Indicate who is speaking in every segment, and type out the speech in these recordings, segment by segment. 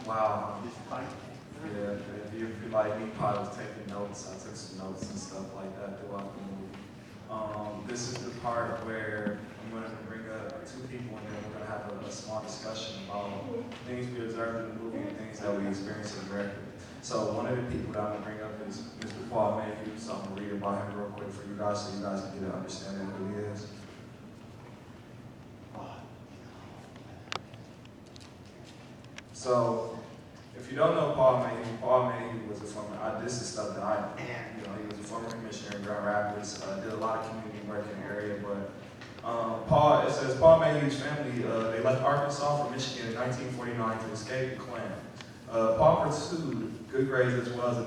Speaker 1: Wow. Yeah, if you like me, probably was taking notes. I took some notes and stuff like that throughout the movie. This is the part where I'm going to bring up two people and then we're going to have a small discussion about things we observed in the movie and things that we experienced in the record. So one of the people that I'm going to bring up is Mr. Paul Mayhew, so I'm going to read about him real quick for you guys so you guys can get an understanding of who he is. So, if you don't know Paul Mayhew was a former, this is stuff that I know. You know, he was a former commissioner in Grand Rapids, did a lot of community work in the area, but it says Paul Mayhew's family, they left Arkansas for Michigan in 1949 to escape the Klan. Paul pursued good grades as well as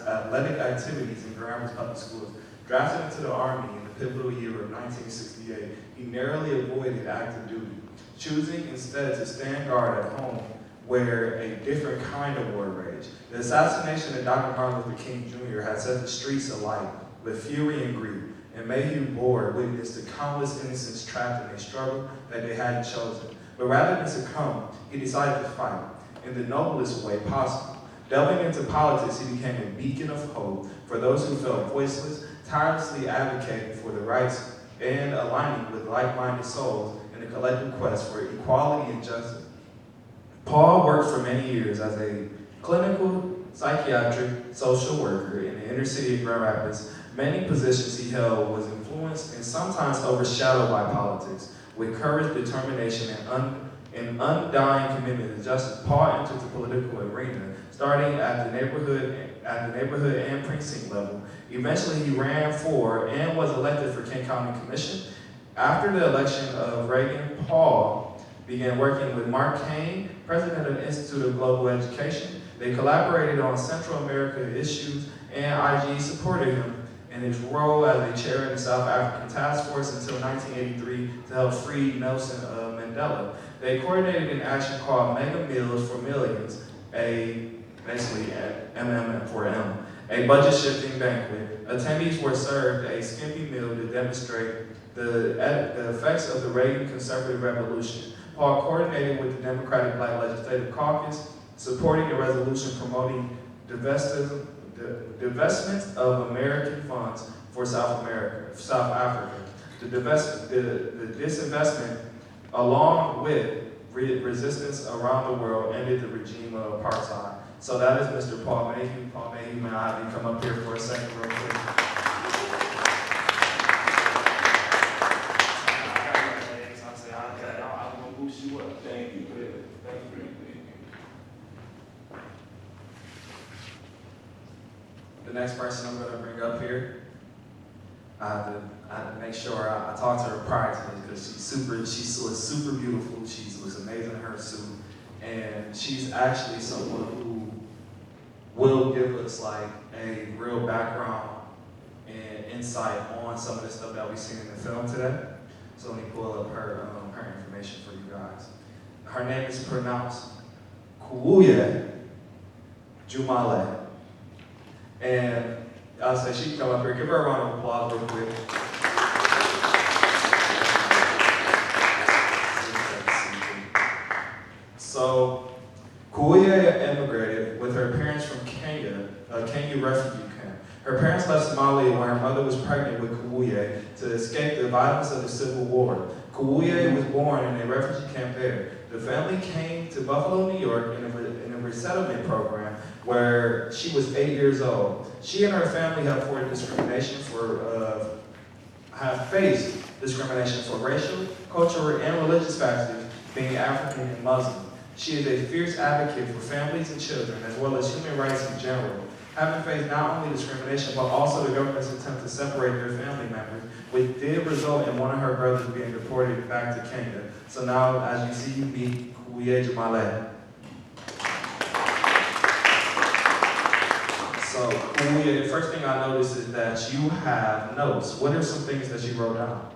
Speaker 1: athletic activities in Grand Rapids Public Schools. Drafted into the Army in the pivotal year of 1968, he narrowly avoided active duty, choosing instead to stand guard at home where a different kind of war raged. The assassination of Dr. Martin Luther King Jr. had set the streets alight with fury and greed, and Mayhew bore witness to countless innocents trapped in a struggle that they hadn't chosen. But rather than succumb, he decided to fight in the noblest way possible. Delving into politics, he became a beacon of hope for those who felt voiceless, tirelessly advocating for the rights and aligning with like-minded souls in the collective quest for equality and justice. Paul worked for many years as a clinical psychiatric social worker in the inner city of Grand Rapids. Many positions he held was influenced and sometimes overshadowed by politics. With courage, determination, and undying commitment to justice, Paul entered the political arena, starting at the neighborhood and precinct level. Eventually, he ran for and was elected for Kent County Commission. After the election of Reagan, Paul began working with Mark Kane, president of the Institute of Global Education. They collaborated on Central America issues, and IG supported him in his role as a chair in the South African Task Force until 1983 to help free Nelson Mandela. They coordinated an action called Mega Meals for Millions, basically MM for M, a budget-shifting banquet. Attendees were served a skimpy meal to demonstrate the effects of the Reagan conservative revolution. Paul coordinated with the Democratic Black Legislative Caucus, supporting the resolution promoting divestment of American funds for South Africa. The disinvestment, along with resistance around the world, ended the regime of apartheid. So that is Mr. Paul Mayhew. Paul Mayhew, may I have you come up here for a second real quick?
Speaker 2: You up. Thank you. Thank you.
Speaker 1: The next person I'm going to bring up here, I have to make sure I talk to her prior to this because she looks super beautiful. She looks amazing in her suit, and she's actually someone who will give us like a real background and insight on some of the stuff that we've seen in the film today. So let me pull up her information for you guys. Her name is pronounced Kuuye Jumale. And I'll say she can come up here. Give her a round of applause real quick. So, Kuuye immigrated with her parents from Kenya, a Kenya refugee camp. Her parents left Somalia when her mother was pregnant with Kuuye to escape the violence of the Civil War. Kuuye was born in a refugee camp there. The family came to Buffalo, New York in a resettlement program where she was 8 years old. She and her family have faced discrimination for racial, cultural, and religious factors, being African and Muslim. She is a fierce advocate for families and children, as well as human rights in general, having faced not only discrimination, but also the government's attempt to separate their family members, which did result in one of her brothers being deported back to Kenya. So now, as you see, you meet Kuuye Jumale. So, Kuuye, the first thing I noticed is that you have notes. What are some things that you wrote down?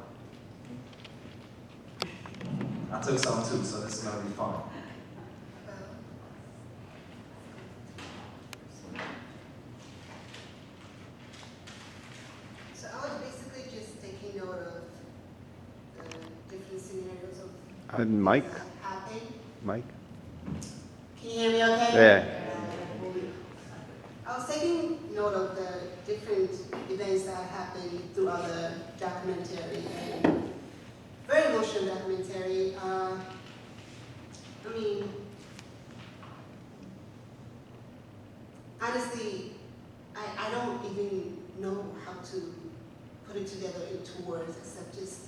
Speaker 1: I took some too, so this is going to be fun.
Speaker 3: So I was basically just taking note of the different scenarios of
Speaker 4: Mike?
Speaker 3: happened.
Speaker 4: Mike?
Speaker 3: Can you hear me okay?
Speaker 4: Yeah.
Speaker 3: I was taking note of the different events that happened throughout the documentary, and very emotional documentary. I mean, honestly, I don't even know how to put it together into words except just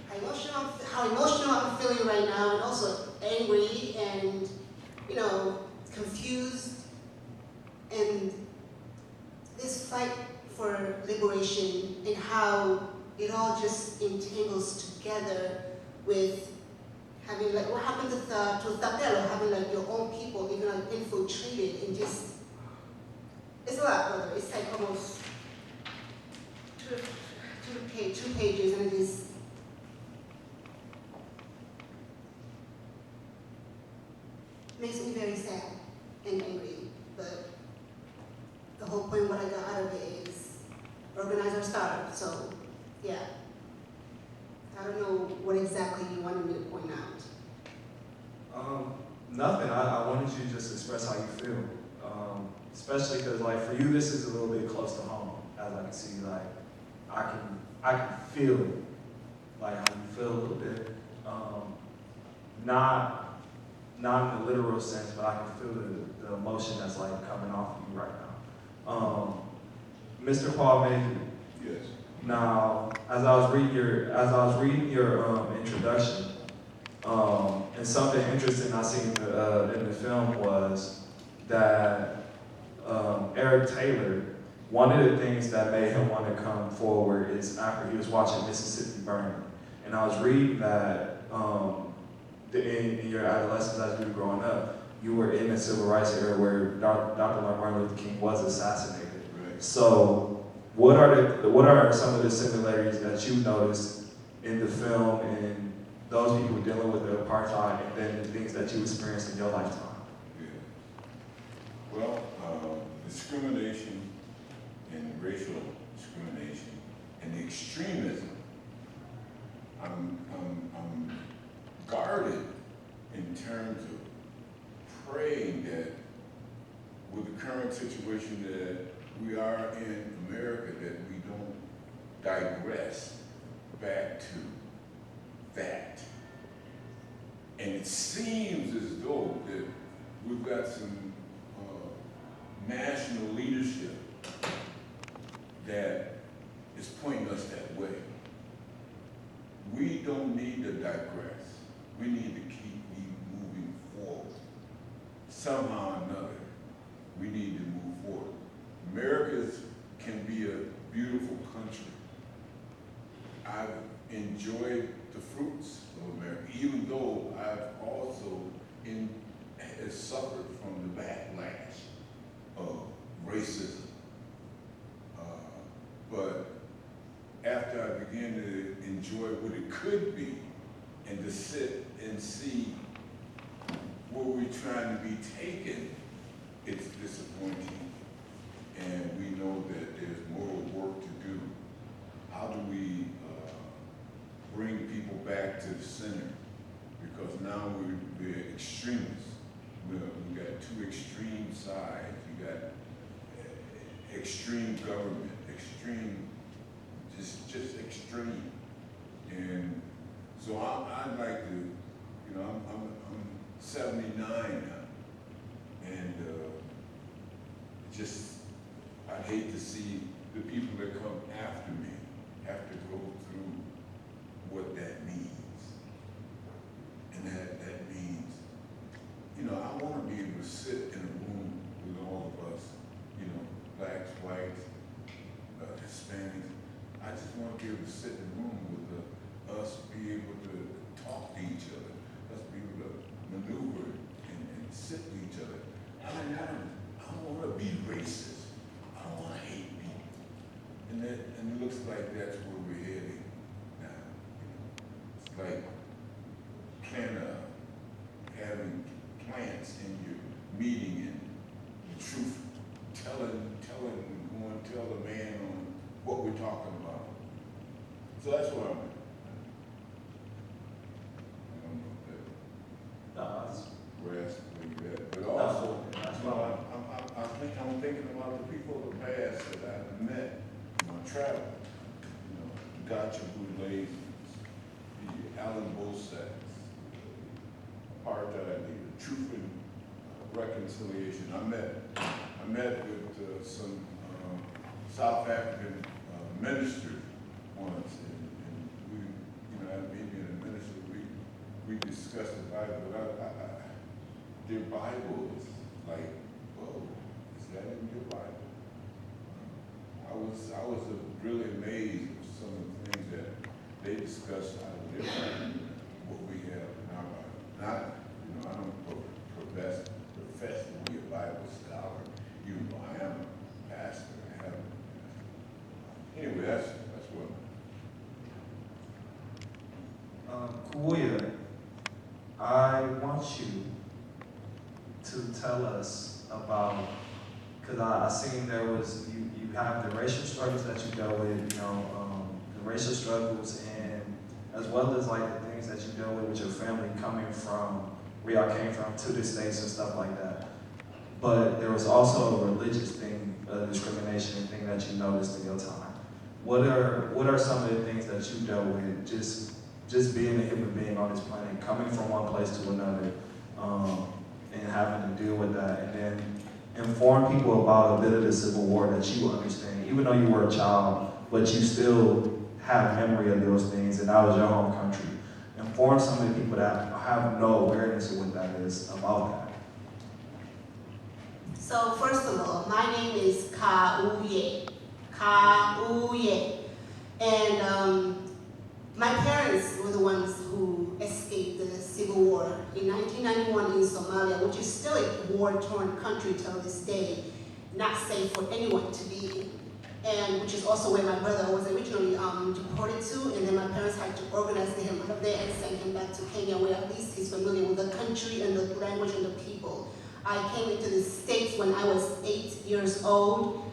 Speaker 3: how emotional I'm feeling right now, and also angry and, you know, confused, and this fight for liberation and how it all just entangles together with having, like, what happened to Tapelo, having like your own people even like infiltrated, and just, it's a lot, brother. It's like almost two pages, and it just, makes me very sad and angry. But the whole point, what I got out of it is organize or starve. So, yeah. I don't know what exactly you wanted me to point out.
Speaker 1: Nothing. I wanted you to just express how you feel. Especially because, like, for you, this is a little bit close to home. As I can see, like, I can feel it, like how you feel a little bit. Not in the literal sense, but I can feel the emotion that's like coming off of you right now. Mr. Paul Mayhew.
Speaker 2: Yes.
Speaker 1: Now, as I was reading your introduction, and something interesting I seen in the film was that Eric Taylor, one of the things that made him want to come forward is after he was watching Mississippi Burning, and I was reading that in your adolescence as you were growing up, you were in the civil rights era where Dr. Martin Luther King was assassinated.
Speaker 2: Right.
Speaker 1: So, what are some of the similarities that you noticed in the film and those people dealing with the apartheid, and then the things that you experienced in your lifetime?
Speaker 2: Yeah. Well, discrimination and racial discrimination and the extremism, I'm guarded in terms of praying that with the current situation that we are in America, that we don't digress back to that. And it seems as though that we've got some national leadership that is pointing us that way. We don't need to digress. We need to keep moving forward. Somehow or another, we need to move forward. America can be a beautiful country. I've enjoyed the fruits of America, even though I've also suffered from the backlash of racism. But after I began to enjoy what it could be, and to sit and see where we're trying to be taken, it's disappointing. And we know that there's more work to do. How do we bring people back to the center? Because now we're extremists. We've got two extreme sides. You got extreme government, just extreme. And so I'd like to, I'm 79 now, and I'd hate to see the people that come after me have to go through what that means. And that means, I want to be able to sit in a room with all of us, blacks, whites, Hispanics. I just want to be able to sit in a room with us, be able to talk to each other, us be able to maneuver and sit with each other. I don't want to be racist. I don't want to hate people. And it looks like that's where we're heading now. It's like having plants in your meeting and the truth going to tell the man on what we're talking about. So that's where I'm at. I don't know if that
Speaker 1: No, that's
Speaker 2: grasp where you're at. But of the people of the past that I've met in my travel. You know, Gotcha Boulay, the Alan Bosacks, apartheid leader, Truth and Reconciliation. I met with some South African ministers once, and we, you know, me being a minister, we discussed the Bible. Their Bible is like, whoa, is that in your Bible? I was really amazed with some of the things that they discussed out of their Bible, what we have in our Bible. Not, you know, I don't profess to be a Bible scholar, even though I am a pastor. I have. Anyway, that's what.
Speaker 1: Kuya, I want you to tell us about, because I seen there was, you have the racial struggles that you dealt with, you know, the racial struggles, and as well as like the things that you dealt with your family coming from where y'all came from to the States and stuff like that. But there was also a religious thing, discrimination and thing that you noticed in your time. What are some of the things that you dealt with just being a human being on this planet, coming from one place to another, and having to deal with that, and then inform people about a bit of the Civil War that you understand, even though you were a child, but you still have memory of those things, and that was your home country. Inform some of the people that have no awareness of what that is about that.
Speaker 3: So first of all, my name is Kauye. Kauye. And my parents were the ones who escaped the Civil War in 1991 in Somalia, which is still a war-torn country till this day, not safe for anyone to be in. And which is also where my brother was originally deported to, and then my parents had to organize him out of there and send him back to Kenya, where at least he's familiar with the country and the language and the people. I came into the States when I was 8 years old.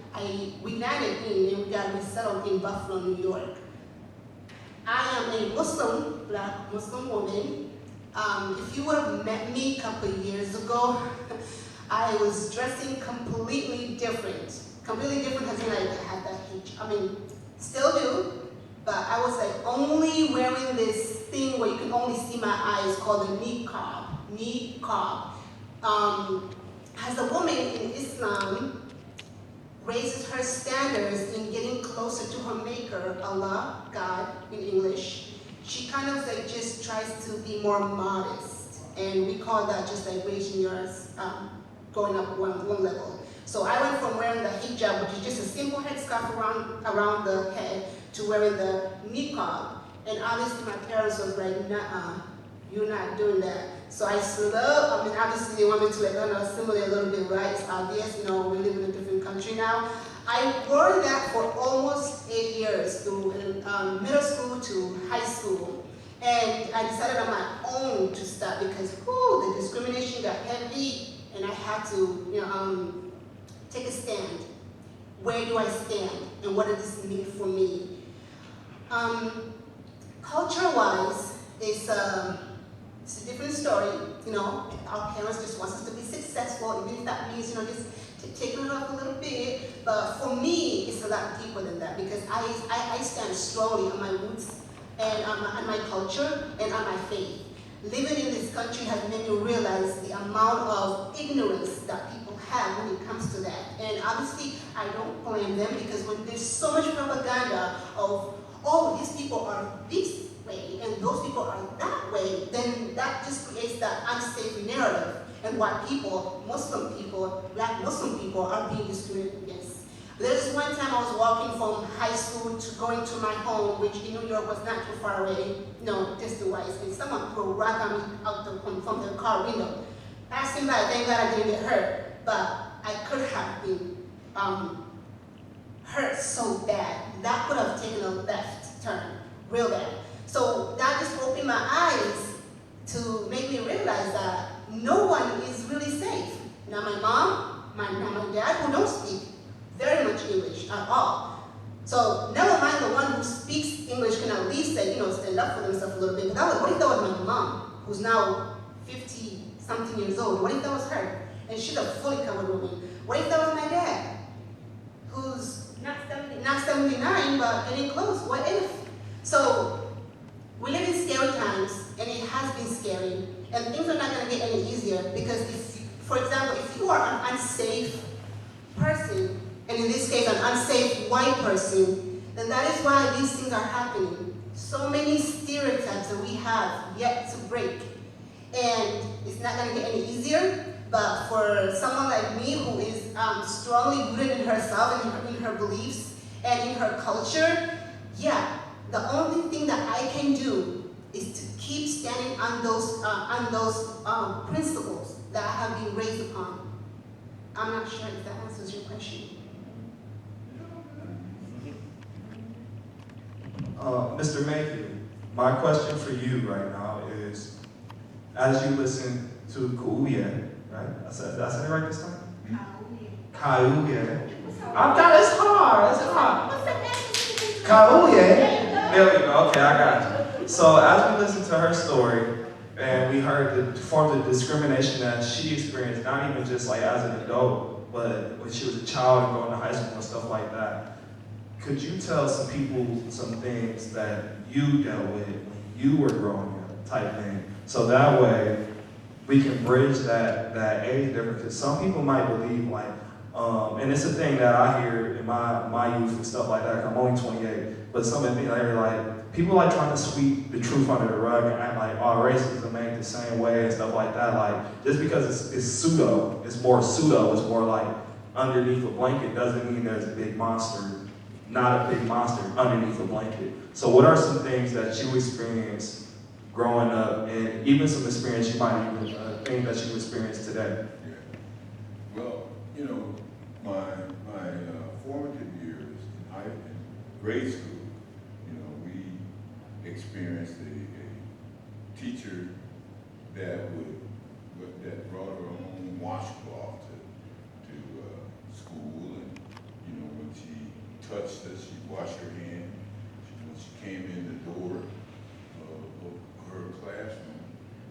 Speaker 3: We landed in and we got resettled in Buffalo, New York. I am a Muslim, black Muslim woman. If you would have met me a couple of years ago, I was dressing completely different. Completely different as in I had that hijab. I mean, still do, but I was like only wearing this thing where you can only see my eyes called a niqab. Niqab. As a woman in Islam raises her standards in getting closer to her maker, Allah, God in English, she kind of like just tries to be more modest. And we call that just like raising yours, going up one level. So I went from wearing the hijab, which is just a simple headscarf around the head, to wearing the niqab. And obviously my parents was like, nah, you're not doing that. So I stood up. I mean, obviously they want me to like kind of assimilate a little bit, right? It's obvious, you know, we live in a different country now. I wore that for almost 8 years, through middle school to high school. And I decided on my own to stop because, the discrimination got heavy, and I had to, you know, take a stand. Where do I stand, and what does this mean for me? Culture-wise, it's a different story. You know, our parents just want us to be successful, even if that means, you know, just taking it off a little bit. But for me, it's a lot deeper than that, because I stand strongly on my roots and on my culture and on my faith. Living in this country has made me realize the amount of ignorance that people have when it comes to that. And obviously, I don't blame them, because when there's so much propaganda of, oh, these people are this way and those people are that way, then that just creates that unsafe narrative, and why people, Muslim people, black Muslim people, are being discriminated against. There's one time I was walking from high school to going to my home, which in New York was not too far away, no, distance-wise, and someone threw a rock at me out from their car window. Passing by, thank God I didn't get hurt, but I could have been hurt so bad. That could have taken a left turn, real bad. So that just opened my eyes to make me realize that no one is really safe. Now my mom, my dad, who don't speak very much English at all. So never mind the one who speaks English can at least say, you know, stand up for themselves a little bit. But what if that was my mom, who's now 50-something years old? What if that was her? And she's a fully covered woman. What if that was my dad? not 79, but getting close. What if? So we live in scary times, and it has been scary, and things are not going to get any easier because, for example, if you are an unsafe person, and in this case, an unsafe white person, then that is why these things are happening. So many stereotypes that we have yet to break, and it's not going to get any easier. But for someone like me who is strongly rooted in herself and in her beliefs and in her culture, yeah, the only thing that I can do is to keep standing on those principles that I have been raised upon. I'm not sure if that answers your question.
Speaker 1: Mr. Mayhew, my question for you right now is, as you listen to Kuuye, right? Did I say it right this time? Kauye. I've got it's hard. Kauye. There we go. Okay, I got you. So as we listened to her story, and we heard the forms of discrimination that she experienced, not even just like as an adult, but when she was a child and going to high school and stuff like that. Could you tell some people some things that you dealt with when you were growing up, type thing? So that way we can bridge that age difference. Because some people might believe like, and it's a thing that I hear in my youth and stuff like that. I'm only 28, but some of me like people like trying to sweep the truth under the rug and act like all racism ain't the same way and stuff like that. Like just because it's pseudo, it's more like underneath a blanket doesn't mean there's a big monster. Not a big monster underneath a blanket. So what are some things that you experienced growing up, and even some experience you might even think that you experienced today?
Speaker 2: Yeah. Well, you know, my formative years in grade school, you know, we experienced a teacher that brought her own washcloth to school, and you know, when she touched us, she washed her hand. When she came in the door of her classroom,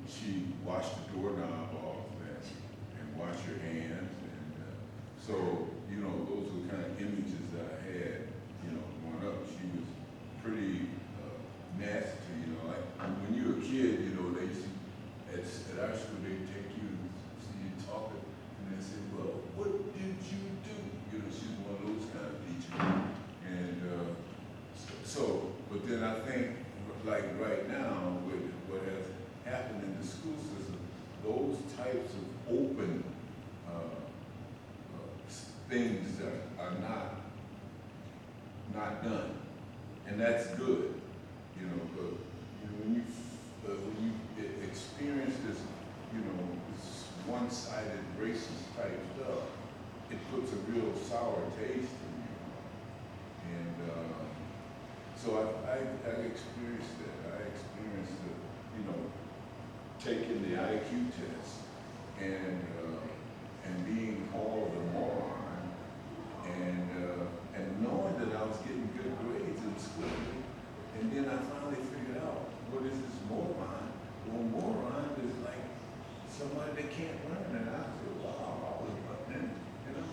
Speaker 2: she washed the doorknob off and washed her hands. And so, you know, those were the kind of images that I had, you know, growing up. She was pretty nasty, you know, like when you were a kid, you know, they used to, at our school, they'd take you to see you talking, and they say, well, what did you do? You know, she's one of those kind of teachers. And but then I think, like right now, with what has happened in the school system, those types of open things are not done, and that's good, you know. But you know, when you experience this, you know, this one-sided racist type stuff, it puts a real sour taste in you. And so I experienced that. I experienced you know, taking the IQ test and being called a moron, and knowing that I was getting good grades in school. And then I finally figured out, what is this moron? Well, moron is like somebody that can't learn. And I said, wow, I was learning, you know,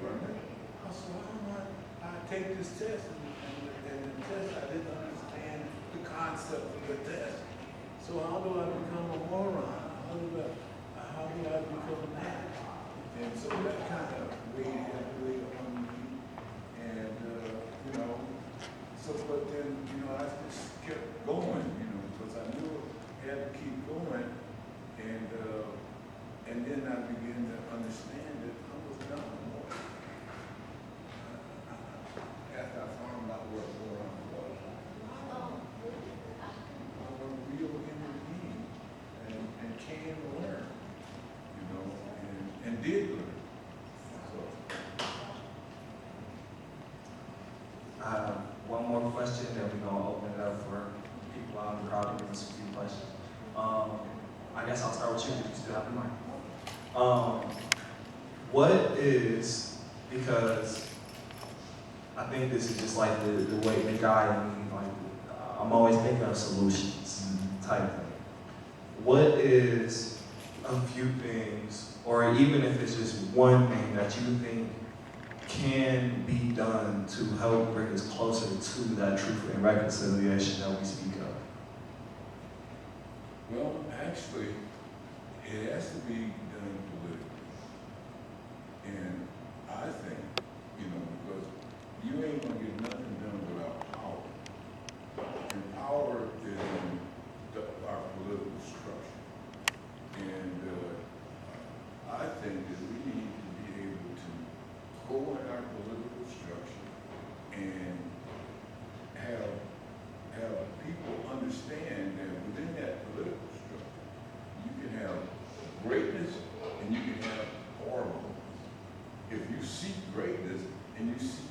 Speaker 2: learning. I said, I take this test, and the test, I didn't understand the concept of the test. So how do I become a moron? How do I become that? And so that kind of weighed heavily on me. And, you know, but then, you know, I just kept going, you know, because I knew I had to keep going. And then I began to understand that I was not a moron. After I found out what a moron was, I'm a real human being and can learn, you know, and did learn. So.
Speaker 1: I have one more question, then we're going to open it up for people out in the crowd to give us a few questions. I guess I'll start with you if you still have the mic. What is, because I think this is just like the way the guy in me, like I'm always thinking of solutions type thing. What is a few things, or even if it's just one thing that you think can be done to help bring us closer to that truth and reconciliation that we speak of?
Speaker 2: Well, actually, it has to be done politically. And I think, because you ain't gonna get nothing done without power. And power is in our political structure. And I think that we need to be able to go in our political structure and have people understand that within that political structure, you can have greatness and you can have horribleness. If you seek greatness and you seek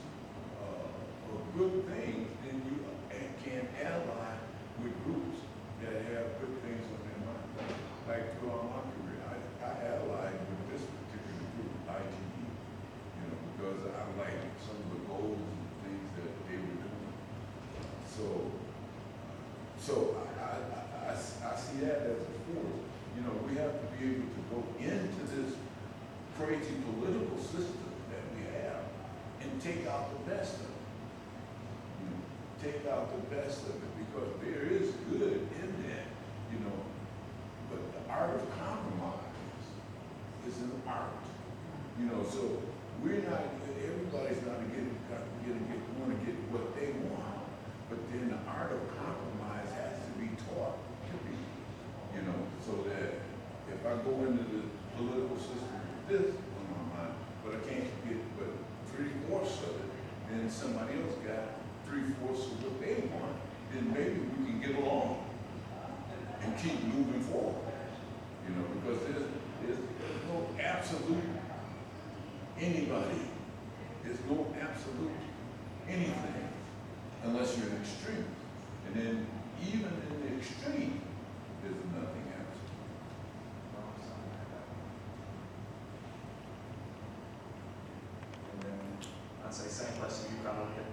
Speaker 2: good things, then you can ally with groups that have good things on their mind. Like throughout my career, I allied with this particular group, ITE, because I like some of the goals and things that they were doing. So I see that as a force. We have to be able to go into this crazy political system that we have and take out the best of it. Take out the best of it, because there is good in that, but the art of compromise is an art. So we're not, everybody's not want to get what they want, but then the art of compromise has to be taught to people, so that if I go into the political system with this on my mind, but I can't get but 3/4 of it, then somebody else got 3/4 of what they want, then maybe we can get along and keep moving forward. Because there's no absolute anybody. There's no absolute anything unless you're an extreme. And then even in the extreme, there's nothing absolute.
Speaker 1: And then I'd say same question you got here.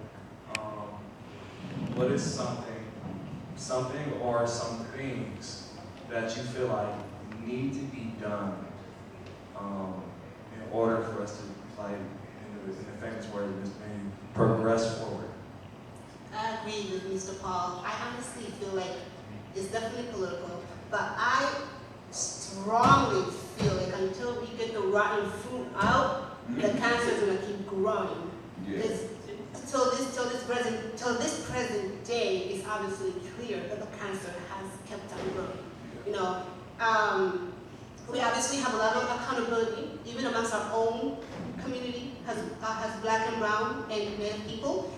Speaker 1: What is something or some things that you feel like need to be done in order for us to, like, in the famous word, progress forward?
Speaker 3: I agree with Mr. Paul. I honestly feel like it's definitely political, but I strongly feel like until we get the rotten fruit out, the cancer is going to keep growing. Because till this present day, it's obviously clear that the cancer has kept on growing. We obviously have a lot of accountability, even amongst our own community, has black and brown and Native people.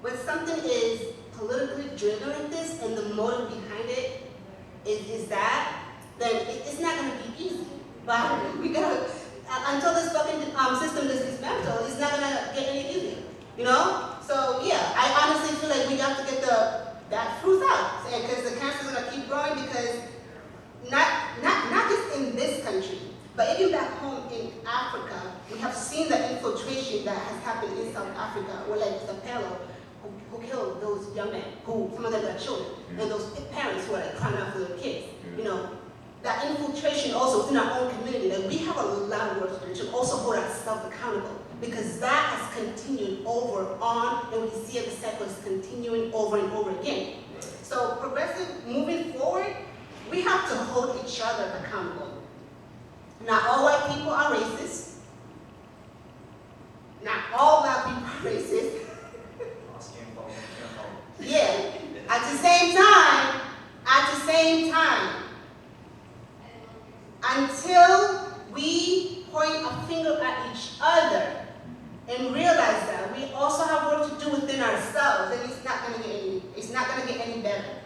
Speaker 3: When something is politically driven like this, and the motive behind it is that, then it's not going to be easy. But we gotta, until this fucking system is dismantled, it's not going to get any easier. So yeah, I honestly feel like we have to get that fruit out, because the cancer is going to keep growing, because not just in this country, but even back home in Africa, we have seen the infiltration that has happened in South Africa, where like the Pello who killed those young men, who some of them are children, and those parents who are like crying out for their kids. That infiltration also within our own community, that we have a lot of work to do to also hold ourselves accountable, because that has continued over on, and we see the cycle is continuing over and over again. So progressive, moving forward, we have to hold each other accountable. Not all white people are racist. Not all black people are racist. Yeah. At the same time, until we point a finger at each other and realize that we also have work to do within ourselves, then it's not going to get any better.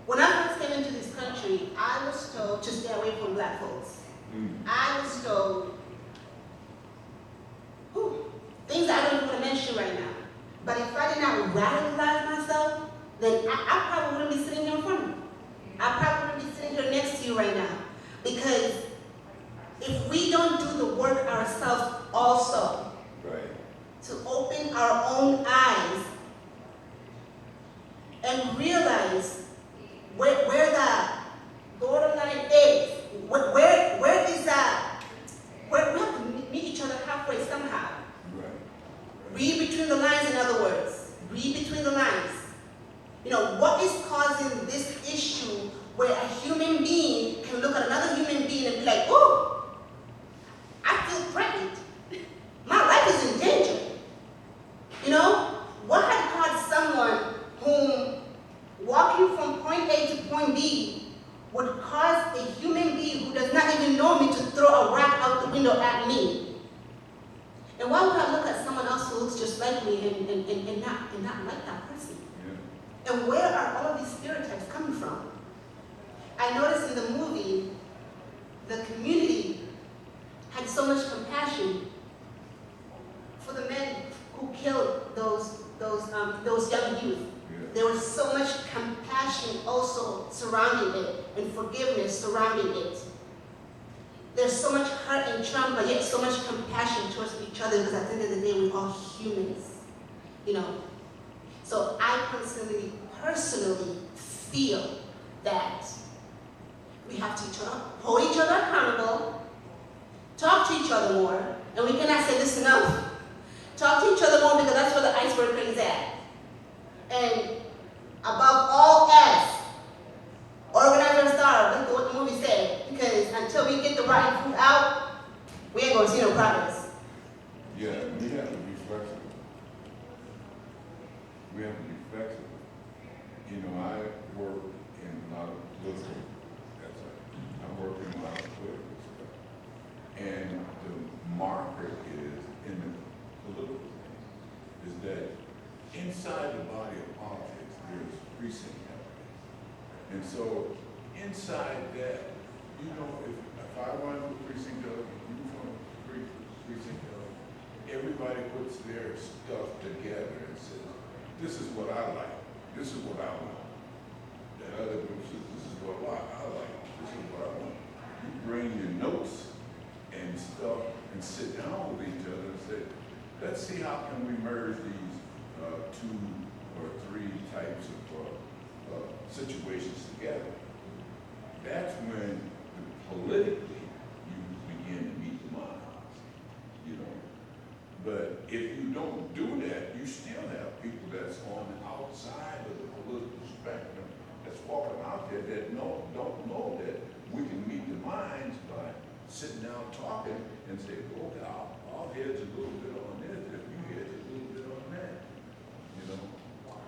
Speaker 3: When I first came into this country, I was told to stay away from black folks. I was told things I don't even want to mention right now. But if I did not radicalize myself, then I probably wouldn't be sitting here in front of you. I probably wouldn't be sitting here next to you right now. Because if we don't do the work ourselves also, to open our own eyes and realize where the borderline is, would cause a human being who does not even know me to throw a rock out the window at me? And why would I look at someone else who looks just like me and not like that person?
Speaker 2: Yeah.
Speaker 3: And where are all of these stereotypes coming from? I noticed in the movie, the community had so much compassion for the men who killed those young youth.
Speaker 2: Yeah.
Speaker 3: There was so much compassion also surrounding it and forgiveness surrounding it. There's so much hurt and trauma, but yet so much compassion towards each other because at the end of the day, we're all humans, you know. So I personally feel that we have to hold each other accountable, talk to each other more, and we cannot say this enough. Talk to each other more because that's where the iceberg is at. And above all else, organize and starve, that's what the movie said, because until we get the rotten fruit out, we ain't gonna see no progress.
Speaker 2: Yeah, we have to be flexible. We have to be flexible. You know, I work in a lot of political, I work in a lot of political stuff. And the marker is in the political thing, is that inside the body of politics, there's precinct candidates. And so inside that, you know, if I run for precinct delegate, you run for precinct delegate, everybody puts their stuff together and says, this is what I like, this is what I want. That other group says, this is what I like, this is what I want. You bring your notes and stuff and sit down with each other and say, let's see how can we merge these two or three types of situations together. That's when politically you begin to meet the minds, you know. But if you don't do that, you still have people that's on the outside of the political spectrum that's walking out there that don't know that we can meet the minds by sitting down talking and say, okay, I'll hedge a little bit on this if you hedge a little bit on that. You know,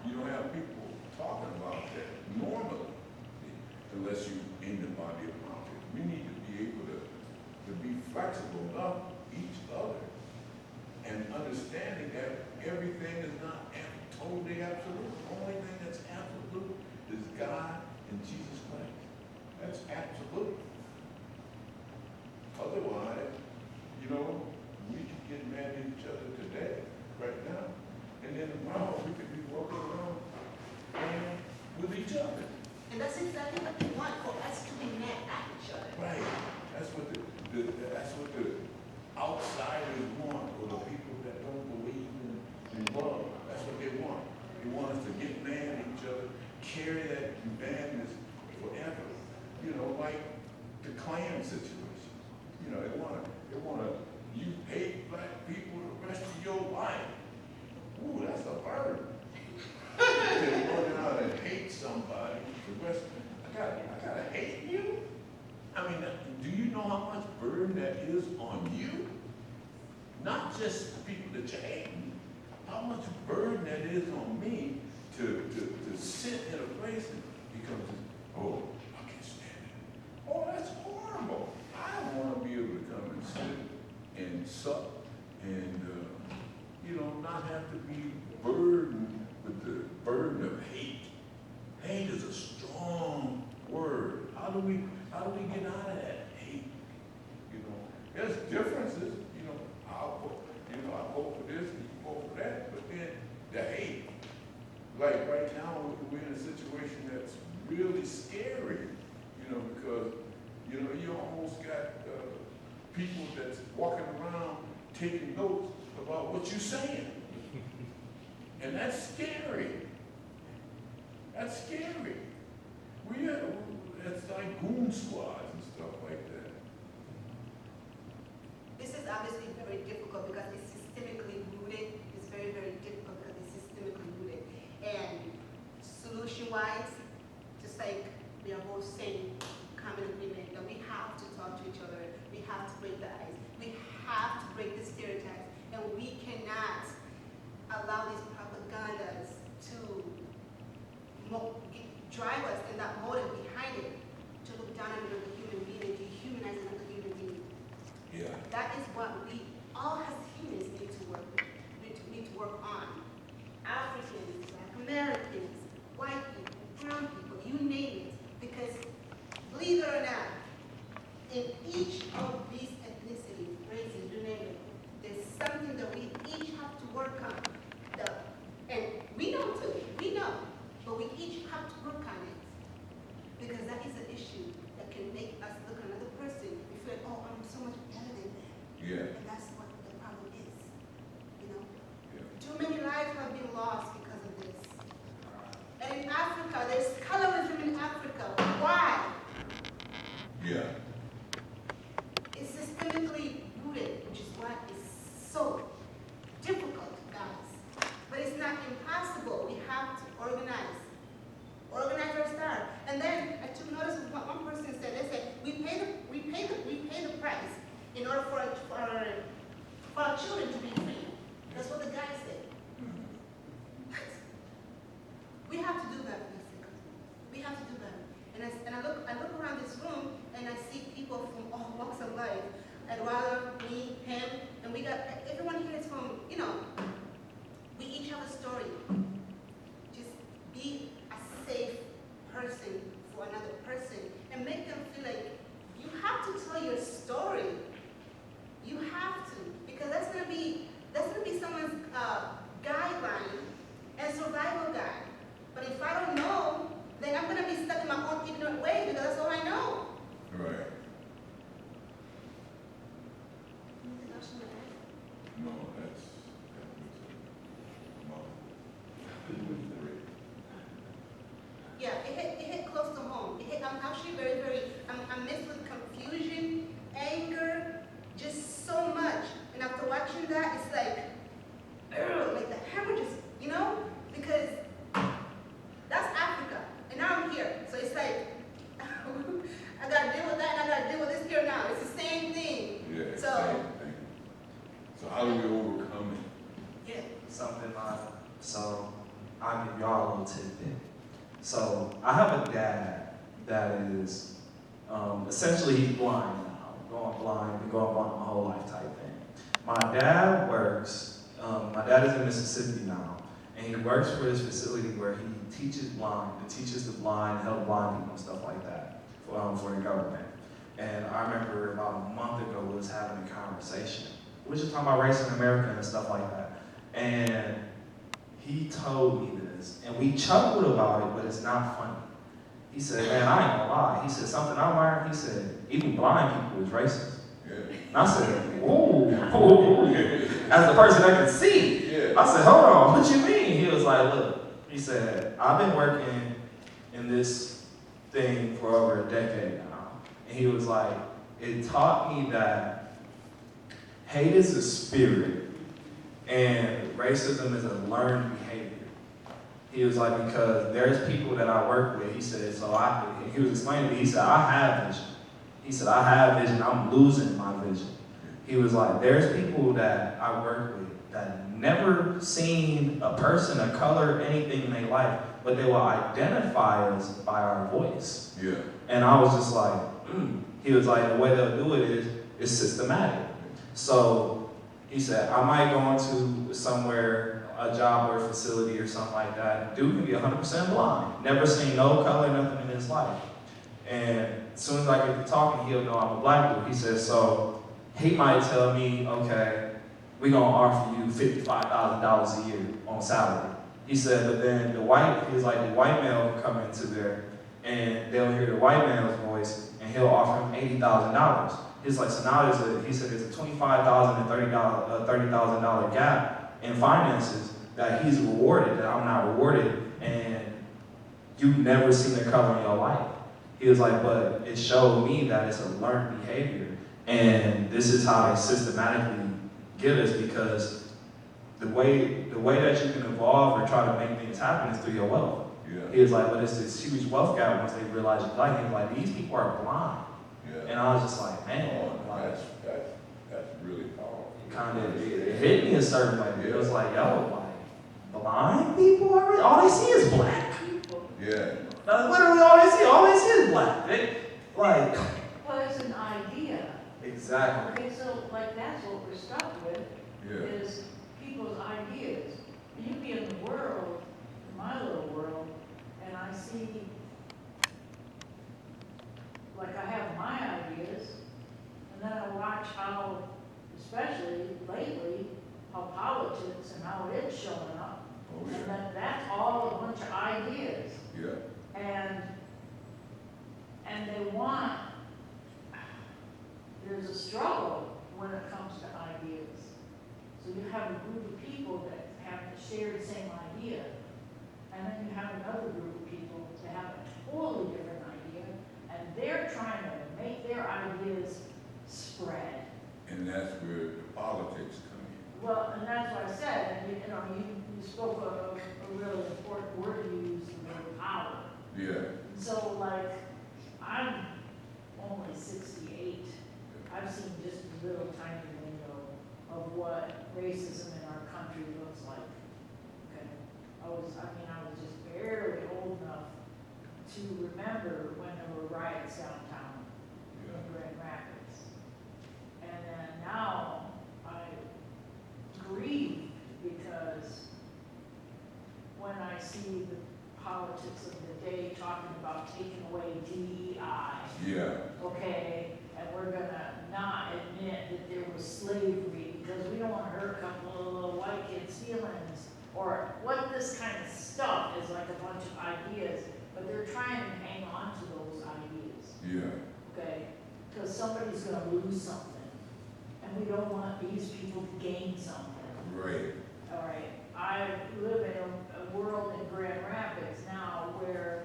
Speaker 2: you don't have people talking about that normally unless you in the body of politics. We need to be able to be flexible enough each other and understanding that everything is not totally absolute. The only thing that's absolute is God and Jesus Christ. That's absolute. Otherwise, you know, we can get mad at each other today, right now, and then tomorrow we could be walking around with each other.
Speaker 3: And that's exactly what we want, for us to be mad at each other.
Speaker 2: Right. That's what the outsiders want, or the people that don't believe in love. That's what they want. They want us to get mad at each other, carry that madness forever. You know, like the Klan situation. You know, they want you hate black people the rest of your life. Ooh, that's a burden. They're going out and hate somebody the rest. I gotta hate you. I mean, do you know how much burden that is on you? Not just the people that you hate. How much burden that is on me to sit in a place and become, oh, I can't stand it. Oh, that's horrible. I want to be able to come and sit and sup and, you know, not have to be burdened with the burden of hate. Hate is a strong word. How do we get out of that hate? You know, there's differences. You know, I vote for this and you vote for that, but then the hate. Like right now, we're in a situation that's really scary. You know, because you know you almost got people that's walking around taking notes about what you're saying, and that's scary. That's scary. It's like goon squads and stuff like that.
Speaker 3: This is obviously very difficult because it's systemically rooted. It's very, very difficult because it's systemically rooted. And solution-wise, just like we are both saying, common agreement that we have to talk to each other. We have to break the ice. We have to break the stereotypes. And we cannot allow these propagandas to drive us and that motive behind it to look down on another human being and dehumanize another human being.
Speaker 2: Yeah.
Speaker 3: That is what we all as humans need to work with, need to work on. Africans, Black Americans, white people, brown people, you name it. Because believe it or not, in each of these ethnicities, races, you name it, there's something that we each have to work on. And we know too, we know, but we each have to work on it. Because that is an issue that can make us look at another person and feel, oh, I'm so much better than them.
Speaker 2: Yeah.
Speaker 3: And that's what the problem is, you know?
Speaker 2: Yeah.
Speaker 3: Too many lives have been lost because of this. And in Africa, there's colorism in Africa. Why?
Speaker 2: Yeah.
Speaker 3: It's systemically rooted, which is why it's so difficult, guys. But it's not impossible. We have to organize our start. And then I took notice of what one person said. They said we pay the price in order for our children to be free. That's what the guy said. What? We have to do better, basically. We have to do better. And I look around this room and I see people from all walks of life. I'd rather me, him, and we got everyone here is from, you know, we each have a story. Just be a safe person for another person and make them feel like you have to tell your story. You have to, because that's gonna be someone's guideline and survival guide. But if I don't know, then I'm gonna be stuck in my own ignorant way because that's all I know.
Speaker 2: Right.
Speaker 3: Anything else you wanna add?
Speaker 2: No, that's great.
Speaker 3: Yeah, it hit close to home. I'm actually I'm mixed with confusion, anger, just so much. And after watching that, it's like the hemorrhages, you know? Because that's Africa, and now I'm here. So it's like, I gotta deal with that, and I gotta deal with this here now. It's the same thing.
Speaker 2: Yeah,
Speaker 3: So,
Speaker 2: same thing. So how do we overcome it?
Speaker 3: yeah.
Speaker 1: Something like, so I'll give y'all a little tidbit. So I have a dad that is, essentially he's blind now, been going blind my whole life type thing. My dad works, my dad is in Mississippi now, and he works for this facility where he teaches the blind, help blind people and stuff like that for the government. And I remember about a month ago we was having a conversation. We were just talking about race in America and stuff like that. And he told me this, and we chuckled about it, but it's not funny. He said, man, I ain't gonna lie. He said, something I learned, he said, even blind people is racist.
Speaker 2: Yeah.
Speaker 1: And I said, ooh. As a person that can see.
Speaker 2: Yeah.
Speaker 1: I said, hold on, what you mean? He was like, look, he said, I've been working in this thing for over a decade now. And he was like, it taught me that hate is a spirit and racism is a learned behavior. He was like, because there's people that I work with, he said, he was explaining to me, he said, I have vision. He said, I have vision, I'm losing my vision. He was like, there's people that I work with that never seen a person of color, anything in their life, but they will identify us by our voice.
Speaker 2: Yeah.
Speaker 1: And I was just like, He was like, the way they'll do it is systematic. So he said, I might go into somewhere, a job or a facility or something like that. Dude can be 100% blind. Never seen no color, nothing in his life. And as soon as I get to talking, he'll know I'm a black dude. He says, so he might tell me, okay, we're gonna offer you $55,000 a year on salary. He said, but then the white male will come into there and they'll hear the white man's voice and he'll offer him $80,000. He's like, so now he said there's a $25,000 and $30,000 gap in finances that he's rewarded, that I'm not rewarded, and you've never seen the color in your life. He was like, but it showed me that it's a learned behavior, and this is how they systematically get us, because the way that you can evolve or try to make things happen is through your wealth.
Speaker 2: Yeah.
Speaker 1: He was like, but it's this huge wealth gap once they realize you're black. He was like, these people are blind.
Speaker 2: Yeah.
Speaker 1: And I was just like, man,
Speaker 2: Oh,
Speaker 1: like,
Speaker 2: that's really powerful.
Speaker 1: it hit me a certain way. It was like, yo, like, blind people are all they see is black people.
Speaker 2: Yeah.
Speaker 1: That's literally all they see. All they see is black. Like,
Speaker 4: Well, it's an idea.
Speaker 1: exactly.
Speaker 4: Okay, so like that's what we're stuck with,
Speaker 2: Yeah,
Speaker 4: is people's ideas. And you be in the world, in my little world, and I see, like I have my ideas, and then I watch how, especially lately, how politics and how it's showing up.
Speaker 2: oh
Speaker 4: And
Speaker 2: yeah,
Speaker 4: then that's all a bunch of ideas.
Speaker 2: yeah,
Speaker 4: And they want, there's a struggle when it comes to ideas. So you have a group of people that have shared the same idea, and then you have another group of people that have a totally different idea, and they're trying to make their ideas spread.
Speaker 2: and that's where the politics come in.
Speaker 4: Well, and that's what I said, and you spoke of a really important word you used, the word power.
Speaker 2: Yeah,
Speaker 4: So like, I'm only 68. I've seen just a little tiny window of what racism in our country looks like. Okay, I was just barely old enough to remember when there were riots downtown
Speaker 2: yeah,
Speaker 4: in Grand Rapids. And then now I grieve because when I see the politics of the day talking about taking away DEI,
Speaker 2: yeah,
Speaker 4: okay, and we're gonna not admit that there was slavery because we don't want to hurt a couple of little white kids' feelings, or what this kind of stuff is like a bunch of ideas, but they're trying to hang on to those ideas,
Speaker 2: yeah,
Speaker 4: okay? Because somebody's gonna lose something, and we don't want these people to gain something.
Speaker 2: right,
Speaker 4: All right, I live in a world in Grand Rapids now where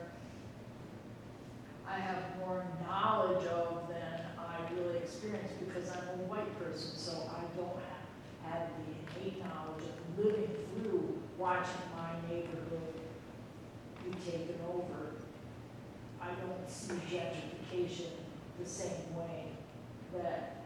Speaker 4: I have more knowledge of than I really experience because I'm a white person, so I don't have the innate knowledge of living through watching my neighborhood be taken over. I don't see gentrification the same way that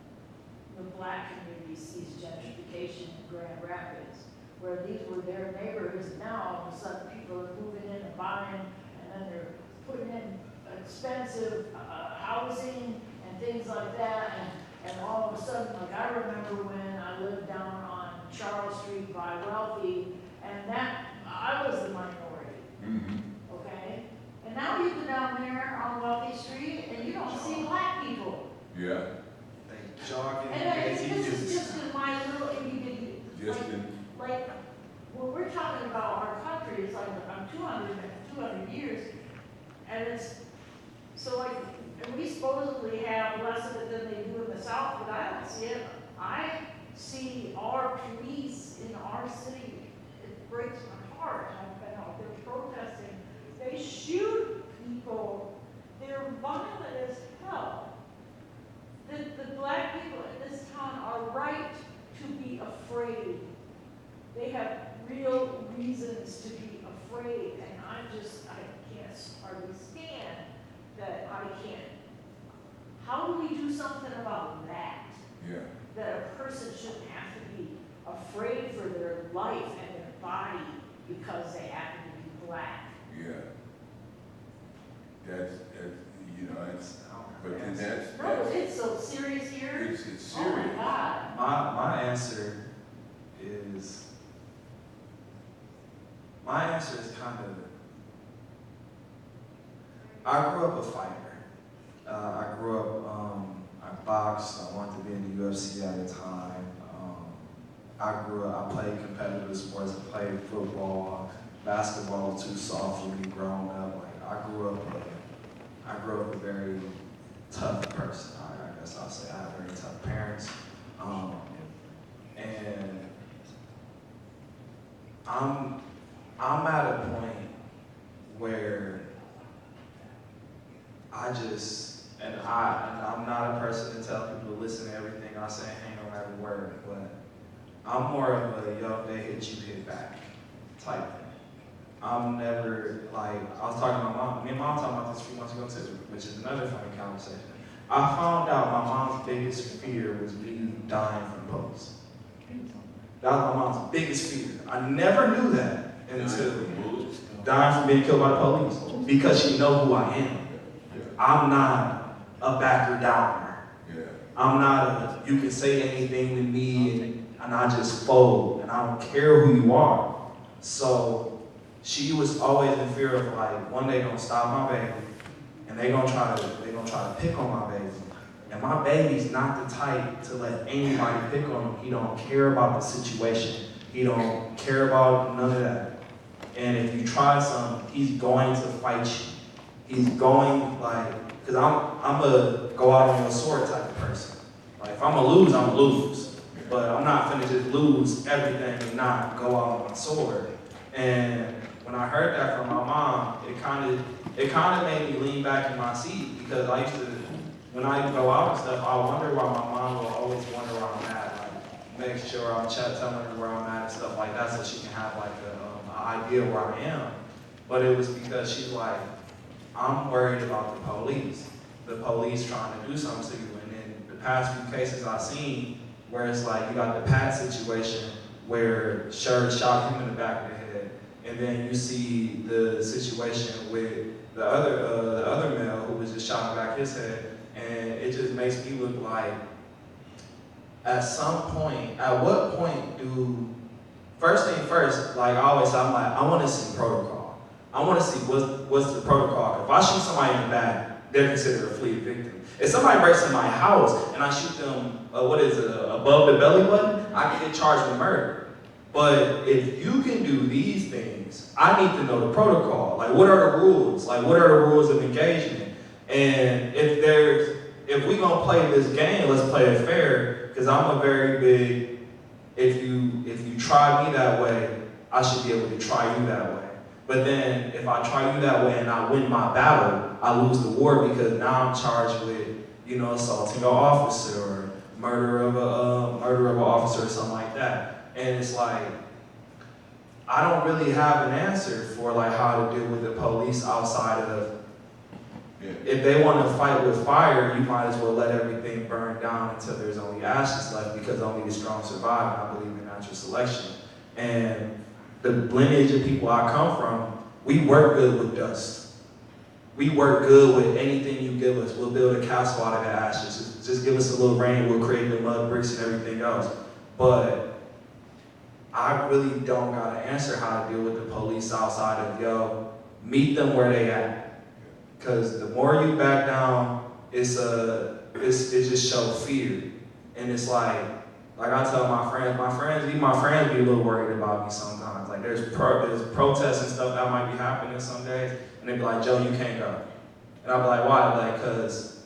Speaker 4: the black community sees gentrification in Grand Rapids, where these were their neighborhoods, and now all of a sudden people are moving in and buying, and then they're putting in expensive housing and things like that, and all of a sudden, like I remember when I lived down on Charles Street by Wealthy, and that, I was the minority,
Speaker 2: mm-hmm,
Speaker 4: okay? And now you go down there on Wealthy Street, and you don't see black people.
Speaker 2: yeah,
Speaker 1: They jogging,
Speaker 4: And then
Speaker 1: they
Speaker 4: this is just in my little itty bitty,
Speaker 2: just in,
Speaker 4: like, when we're talking about our country, it's like, I'm 200 years, and it's, so like, and we supposedly have less of it than they do in the South, but I don't see it. I see our police in our city, it breaks my heart. I've been out there protesting. They shoot people. They're violent as hell. The black people in this town are right to be afraid. They have real reasons to be afraid, and I can't hardly stand that I can't. How do we do something about that?
Speaker 2: yeah,
Speaker 4: That a person shouldn't have to be afraid for their life and their body because they happen to be black.
Speaker 2: yeah. That's, you know, it's, but then
Speaker 4: No, it's so serious here.
Speaker 2: it's
Speaker 4: Oh my
Speaker 2: serious.
Speaker 4: God.
Speaker 1: My answer is kind of, I grew up a fighter. I grew up, I boxed, I wanted to be in the UFC at the time. I played competitive sports, I played football, basketball was too soft for me growing up. Like, I grew up a very tough person, I guess I'll say. I had very tough parents. And I'm at a point where I'm not a person to tell people to listen to everything I say and hang on every word, but I'm more of a, yo, they hit you, hit back type thing. I'm never, like, I was talking to my mom, me and mom talking about this a few months ago too, which is another funny conversation. I found out my mom's biggest fear was me dying from police. That was my mom's biggest fear. I never knew that until dying from being killed by the police, because she know who I am. I'm not a backer downer.
Speaker 2: Yeah.
Speaker 1: I'm not you can say anything to me and I just fold and I don't care who you are. So she was always in fear of like, one day gonna stop my baby and they gonna try to pick on my baby. And my baby's not the type to let anybody pick on him. He don't care about the situation. He don't care about none of that. And if you try something, he's going to fight you. He's going because I'm a go out on your sword type of person. Like if I'm gonna lose, I'm gonna lose. But I'm not finna just lose everything and not go out on my sword. And when I heard that from my mom, it kind of made me lean back in my seat because I used to, when I go out and stuff, I wonder why my mom will always wonder where I'm at. Like make sure I'm telling her where I'm at and stuff like that so she can have like an idea where I am. But it was because she's like, I'm worried about the police. The police trying to do something to you. And in the past few cases I've seen where it's like you got the Pat situation where Sheriff shot him in the back of the head. And then you see the situation with the other male who was just shot in the back of his head. And it just makes me look like at what point first thing first, like I always say, I'm like, I want to see protocol. I want to see what's the protocol. If I shoot somebody in the back, they're considered a fleeing victim. If somebody breaks in my house and I shoot them, above the belly button, I can get charged with murder. But if you can do these things, I need to know the protocol. Like, what are the rules? Like, what are the rules of engagement? And if we gonna play this game, let's play it fair. Because I'm a very big, if you try me that way, I should be able to try you that way. But then if I try you that way and I win my battle, I lose the war because now I'm charged with, assaulting an officer or murder of an officer or something like that. And it's like, I don't really have an answer for like how to deal with the police outside of, if they want to fight with fire, you might as well let everything burn down until there's only ashes left because only the strong survive. And I believe in natural selection. And the lineage of people I come from, we work good with dust. We work good with anything you give us. We'll build a castle out of the ashes. Just give us a little rain, we'll create the mud bricks and everything else. But I really don't got an answer how to deal with the police outside of, meet them where they at. Because the more you back down, it just shows fear. And it's like I tell my friends, even my friends be a little worried about me sometimes. Like there's protests and stuff that might be happening some days, and they be like, Joe, you can't go. And I be like, why? Like, because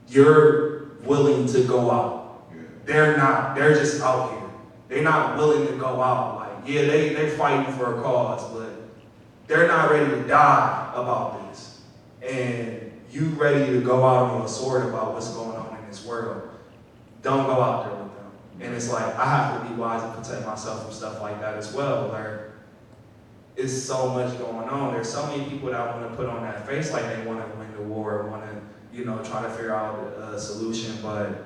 Speaker 1: you're willing to go out. They're not, they're just out here. They're not willing to go out. Like, yeah, they're fighting for a cause, but they're not ready to die about this. And you ready to go out on your sword about what's going on in this world. Don't go out there with them. And it's like, I have to be wise and protect myself from stuff like that as well, where it's so much going on. There's so many people that want to put on that face like they want to win the war, want to, try to figure out a solution, but...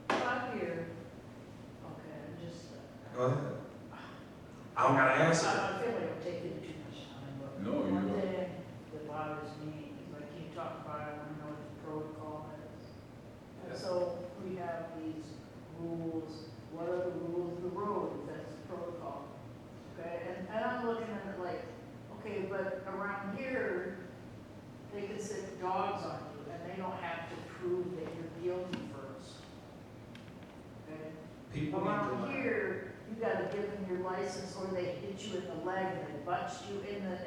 Speaker 4: I'm here. Okay,
Speaker 1: Go ahead. I don't got an answer.
Speaker 4: I feel like I'm taking too much time, but
Speaker 2: No, you
Speaker 4: one
Speaker 2: don't.
Speaker 4: thing that bothers me is like you talk about, I want to know what the protocol is. And so we have these rules. What are the rules of the road? That's the protocol. Okay, and I'm looking at it like, okay, but around here, they can stick dogs on you, and they don't have to prove that you're guilty first. Okay?
Speaker 1: People need to
Speaker 4: Around
Speaker 1: learn.
Speaker 4: here, you gotta give them your license, or they hit you in the leg, and they butt you in the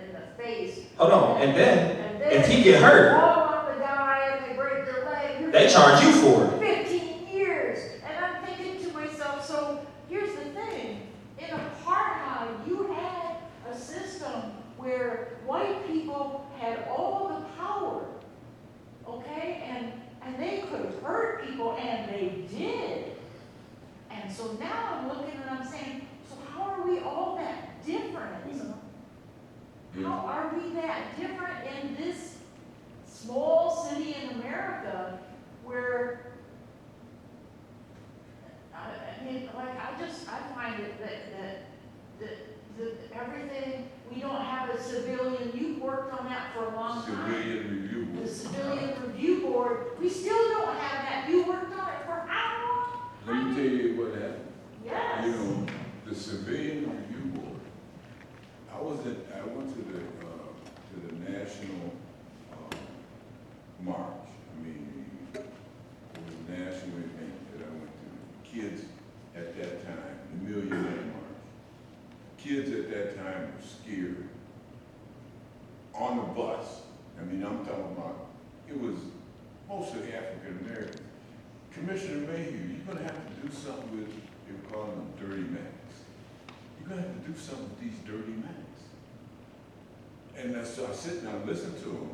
Speaker 4: face.
Speaker 1: Hold on, and then,
Speaker 4: And
Speaker 1: if he get hurt,
Speaker 4: fall on the guy and they break their leg.
Speaker 1: they charge you for it.
Speaker 4: 15 years. And I'm thinking to myself, so here's the thing. In apartheid, you had a system where white people had all the power, okay? And they could hurt people, and they did. And so now I'm looking and I'm saying, so how are we all that different? How are we that different in this small city in America where
Speaker 2: the civilian review board. I went to the national march. I mean, it was a national event that I went to. Kids at that time, the Million Man March. Kids at that time were scared. On the bus, I mean, I'm talking about, it was mostly African Americans. Commissioner Mayhew, you're gonna have to do something with, they were calling them dirty Macs. You're gonna have to do something with these dirty Macs. And so I sit and I listened to them,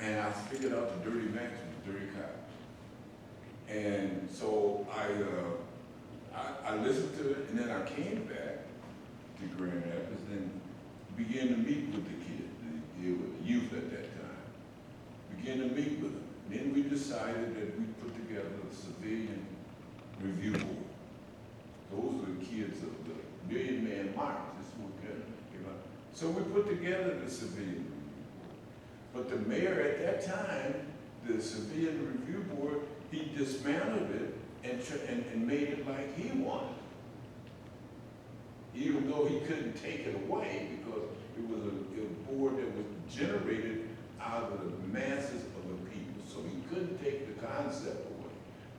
Speaker 2: and I figured out the dirty Macs was dirty cops. And so I listened to it, and then I came back to Grand Rapids and began to meet with the kids, the youth at that time. Began to meet with them. Then we decided that we'd put together a civilian review board. Those are the kids of the Million Man March. This is what came out. So we put together the civilian review board. But the mayor at that time, the civilian review board, he dismantled it and made it like he wanted. Even though he couldn't take it away because it was a board that was generated out of the masses of the people. So he couldn't take the concept away,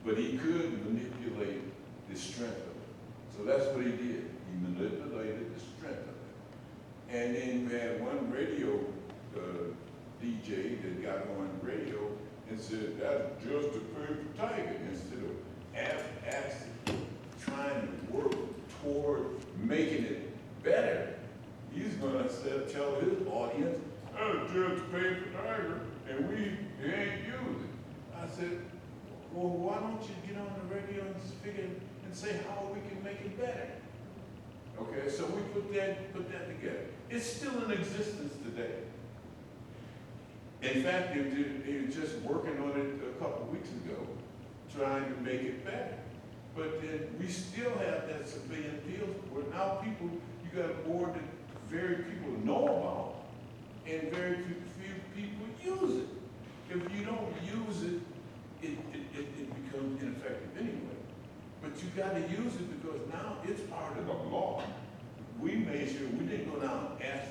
Speaker 2: but he could manipulate the strength of it. So that's what he did. He manipulated the strength of it. And then we had one radio DJ that got on radio and said, that's just a paper tiger, instead of actually trying to work toward making it better. He's gonna tell his audience, that's just a paper tiger, and we ain't use it. I said, well, why don't you get on the radio and say how we can make it better? Okay, so we put that together. It's still in existence today. In fact, they were just working on it a couple of weeks ago, trying to make it better. But then we still have that civilian field where now people, you got a board that very people know about, and very few people use it. If you don't use it, it becomes ineffective anyway. But you got to use it because now it's part of the law. We made sure we didn't go down and ask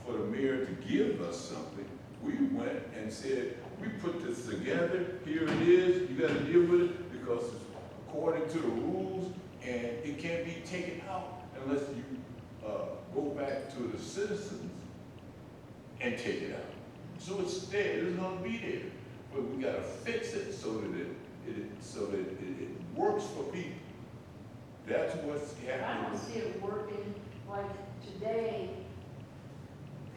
Speaker 2: for the mayor to give us something. We went and said, we put this together, here it is, you got to deal with it because it's according to the rules, and it can't be taken out unless you go back to the citizens and take it out. So it's there, it's gonna be there, but we gotta fix it so that it works for people. That's what's happening.
Speaker 4: I don't see it working like today.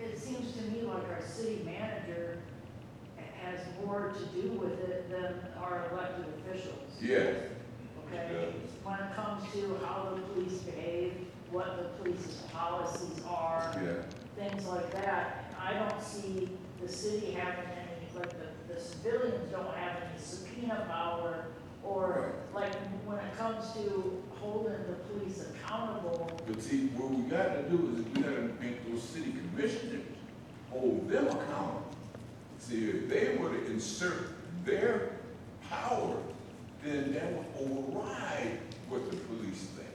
Speaker 4: It seems to me like our city manager has more to do with it than our elected officials.
Speaker 2: Yeah.
Speaker 4: Okay, when it comes to how the police behave, what the police's policies are, things like that. I don't see the city having any, like the civilians don't have any subpoena power, or like when it comes to holding the police accountable.
Speaker 2: But see, what we gotta do is we gotta make those city commissioners hold them accountable. See, if they were to insert their power, then that would override what the police think.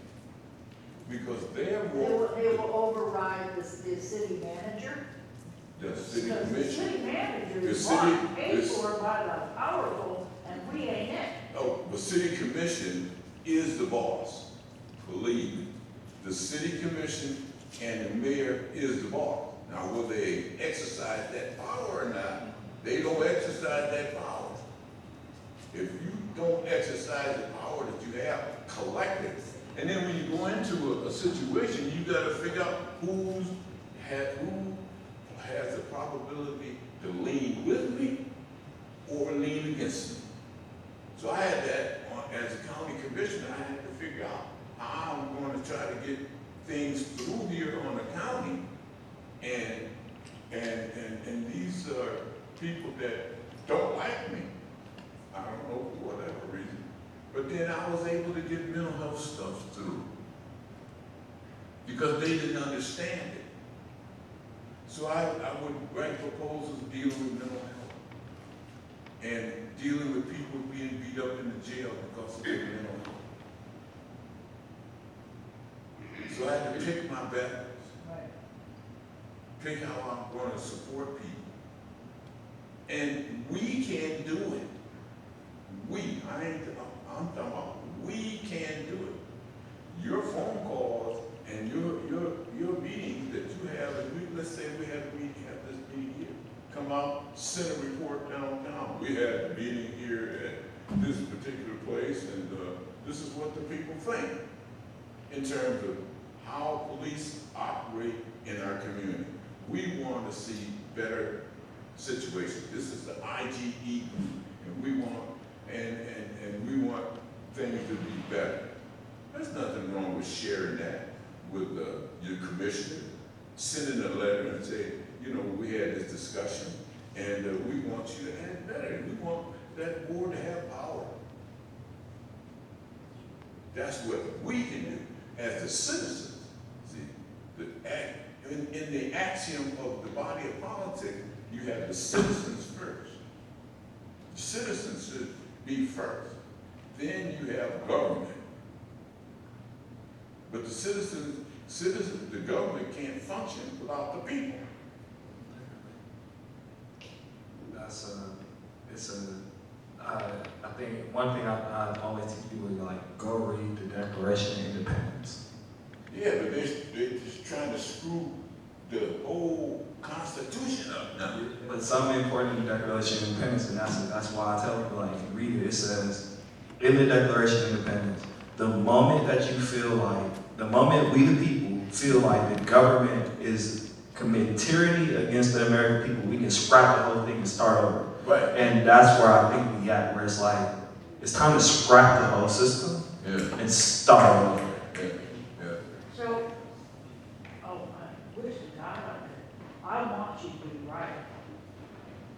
Speaker 2: Because they
Speaker 4: will override the city manager.
Speaker 2: The city
Speaker 4: Because the
Speaker 2: commission.
Speaker 4: city manager
Speaker 2: The
Speaker 4: is
Speaker 2: city-
Speaker 4: paid
Speaker 2: this-
Speaker 4: for by the powerful, and we ain't it.
Speaker 2: Oh, the city commission is the boss. Believe me. The city commission and the mayor is the boss. Now, will they exercise that power or not? They don't exercise that power. If you don't exercise the power that you have collected, and then when you go into a situation, you got to figure out who has the probability to lean with me or lean against me. So I had that as a county commissioner. I had to figure out how I'm going to try to get things through here on the county, and these are people that don't like me. I don't know for whatever reason. But then I was able to get mental health stuff through because they didn't understand it. So I would write proposals dealing with mental health and dealing with people being beat up in the jail because of their mental health. So I had to pick my battles,
Speaker 4: Right.
Speaker 2: pick how I'm going to support people. And we can do it. I'm talking about, we can do it. Your phone calls and your meetings that you have, and let's say we have this meeting here. Come out, send a report downtown. We had a meeting here at this particular place, and this is what the people think in terms of how police operate in our community. We want to see better situations. This is the IGE group, and we want things to be better. There's nothing wrong with sharing that with your commissioner, sending a letter and say, you know, we had this discussion, and we want you to act better. We want that board to have power. That's what we can do as the citizens. See, in the axiom of the body of politics, you have the citizens first. The citizens should be first. Then you have government. But the government can't function without the people.
Speaker 1: I think one thing I always tell people is like, go read the Declaration of Independence.
Speaker 2: Yeah, but they're just trying to screw the whole Constitution up now.
Speaker 1: But something important in the Declaration of Independence, and that's why I tell people, like, if you read it, it says, in the Declaration of Independence, the moment we the people feel like the government is committing tyranny against the American people, we can scrap the whole thing and start over.
Speaker 2: Right.
Speaker 1: And that's where I think we got, where it's like, it's time to scrap the whole system and start over.
Speaker 4: So, I wish to God I want you to be right.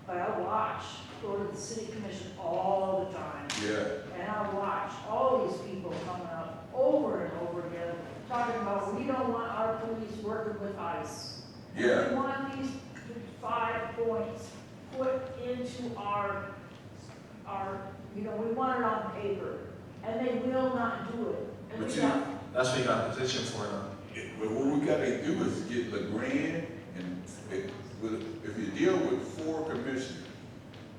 Speaker 4: But I go to the city commission all the time.
Speaker 2: Yeah.
Speaker 4: And I watch all these people coming up over and over again, talking about, we don't want our police working with ICE.
Speaker 2: Yeah.
Speaker 4: We want these 5 points put into our, we want it on paper, and they will not do it. And
Speaker 2: But
Speaker 4: we got,
Speaker 1: That's what you got a petition for, though.
Speaker 2: But what we gotta do is get LeGrand, and if you deal with 4 commissioners,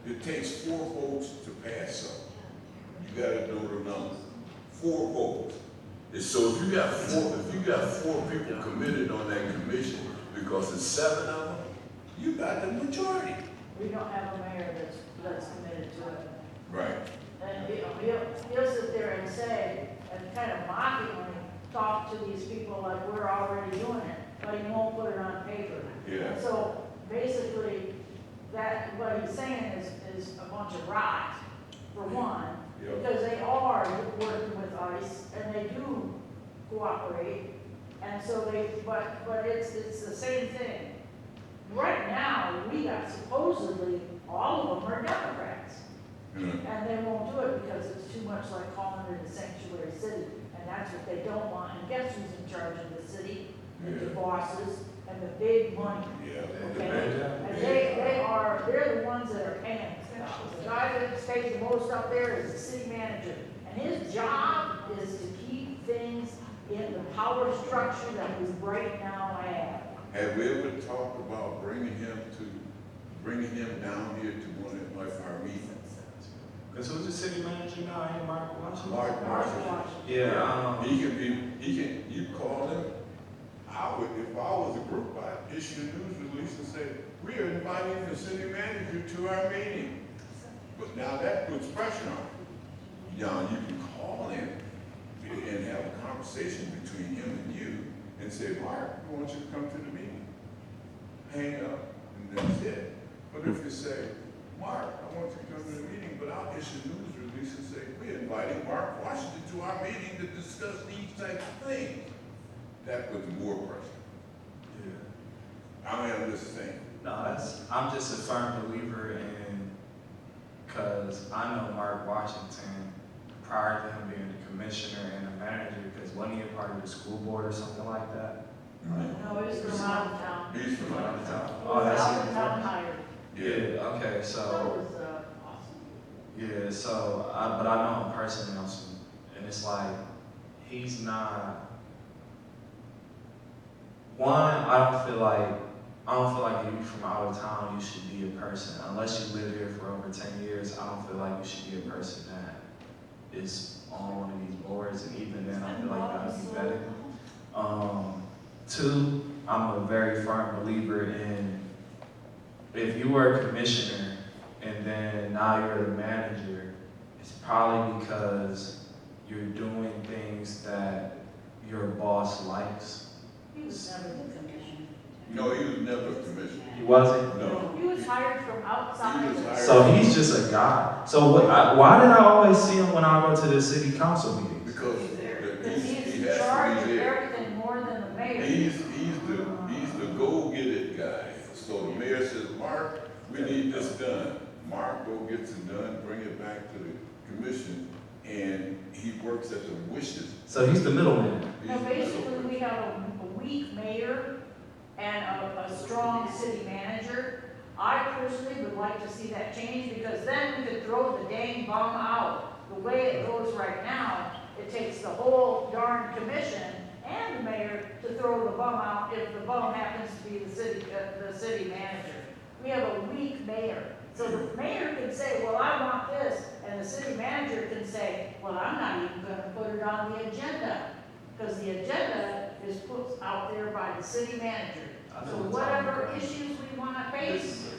Speaker 2: it takes 4 votes to pass something. You gotta know the number. 4 votes. And so if you got 4 people committed on that commission, because it's 7 of them, you got the majority.
Speaker 4: we don't have a mayor that's committed to it.
Speaker 2: Right.
Speaker 4: And he'll sit there and say, and kind of mockingly talk to these people like we're already doing it, but he won't put it on paper.
Speaker 2: Yeah.
Speaker 4: And so basically, what he's saying is a bunch of rot, for one,
Speaker 2: Yep.
Speaker 4: because they are working with ICE and they do cooperate. And so but it's the same thing. Right now, we got supposedly, all of them are Democrats. And they won't do it because it's too much like calling it a sanctuary city. And that's what they don't want. And guess who's in charge of the city? The bosses and the big money.
Speaker 2: Yeah.
Speaker 4: Okay? And they're the ones that are paying. The guy that pays the most up there is the city manager. And his job is to keep things in the power structure that we right now have.
Speaker 2: Have we ever talked about bringing him down here to one of our meetings?
Speaker 1: Because who's the city manager now? Ain't Mark Washington?
Speaker 2: Mark Marshall.
Speaker 1: Yeah.
Speaker 2: You call him. If I was a group, I'd issue a news release and say, we are inviting the city manager to our meeting. But now that puts pressure on him. Now you can call him and have a conversation between him and you and say, Mark, we want you to come to the meeting. Hang up, and that's it. But if you say, Mark, I want you to come to the meeting, but I'll issue a news release and say, we're inviting Mark Washington to our meeting to discuss these types of things. That puts more pressure.
Speaker 1: Yeah.
Speaker 2: I am just saying.
Speaker 1: No, I'm just a firm believer in, because I know Mark Washington prior to him being the commissioner and the manager, because wasn't he a part of the school board or something like that?
Speaker 4: No, he's from out of town.
Speaker 2: He's from out of town.
Speaker 1: Oh, that's
Speaker 4: Out of
Speaker 1: even
Speaker 4: town
Speaker 1: worse.
Speaker 4: hired.
Speaker 1: Yeah, okay,
Speaker 4: That
Speaker 1: so,
Speaker 4: was awesome.
Speaker 1: yeah, so, but I know him personally also, and it's like, he's not, one, I don't feel like if you're from out of town, you should be a person. Unless you live here for over 10 years, I don't feel like you should be a person that is on one of these boards. And even then, I feel like that would be better. Two, I'm a very firm believer in if you were a commissioner and then now you're the manager, it's probably because you're doing things that your boss likes.
Speaker 4: He was never the commissioner.
Speaker 2: No, he was never a commissioner.
Speaker 1: He wasn't?
Speaker 2: No.
Speaker 4: He was hired from outside.
Speaker 2: He was hired-
Speaker 1: So he's just a guy. So why did I always see him when I go to the city council meetings?
Speaker 2: Because
Speaker 4: Because
Speaker 2: he
Speaker 4: he's in
Speaker 2: has
Speaker 4: charge
Speaker 2: to
Speaker 4: of
Speaker 2: be there.
Speaker 4: everything more than the mayor.
Speaker 2: He's the go-get-it guy. So the mayor says, Mark, we need this done. Mark go gets it done, bring it back to the commission, and he works at the wishes.
Speaker 1: So he's the middleman.
Speaker 2: He's
Speaker 4: No,
Speaker 2: the
Speaker 4: basically,
Speaker 2: middleman.
Speaker 4: we have a weak mayor and a strong city manager. I personally would like to see that change, because then we could throw the dang bum out. The way it goes right now, it takes the whole darn commission and the mayor to throw the bum out if the bum happens to be the city manager. We have a weak mayor. So the mayor can say, well, I want this, and the city manager can say, well, I'm not even gonna put it on the agenda, because the agenda is put out there by the city manager.
Speaker 1: I know
Speaker 4: So
Speaker 1: it's
Speaker 4: whatever
Speaker 1: all-
Speaker 4: issues we wanna face,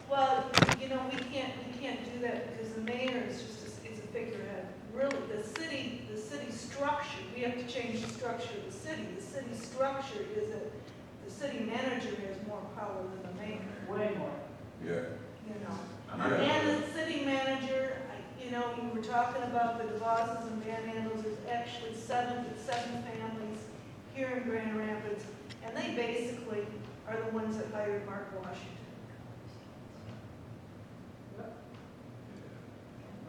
Speaker 5: Well, you know, we can't do that because the mayor is just, is a figurehead. Really, the city structure, we have to change the structure of the city. The city structure is the city manager has more power than the mayor,
Speaker 4: way more.
Speaker 2: Yeah.
Speaker 5: you know.
Speaker 2: Yeah.
Speaker 5: And the city manager, you know, you were talking about the DeVosses and Panhandles, there's actually seven families here in Grand Rapids, and they basically are the ones that hired Mark Washington.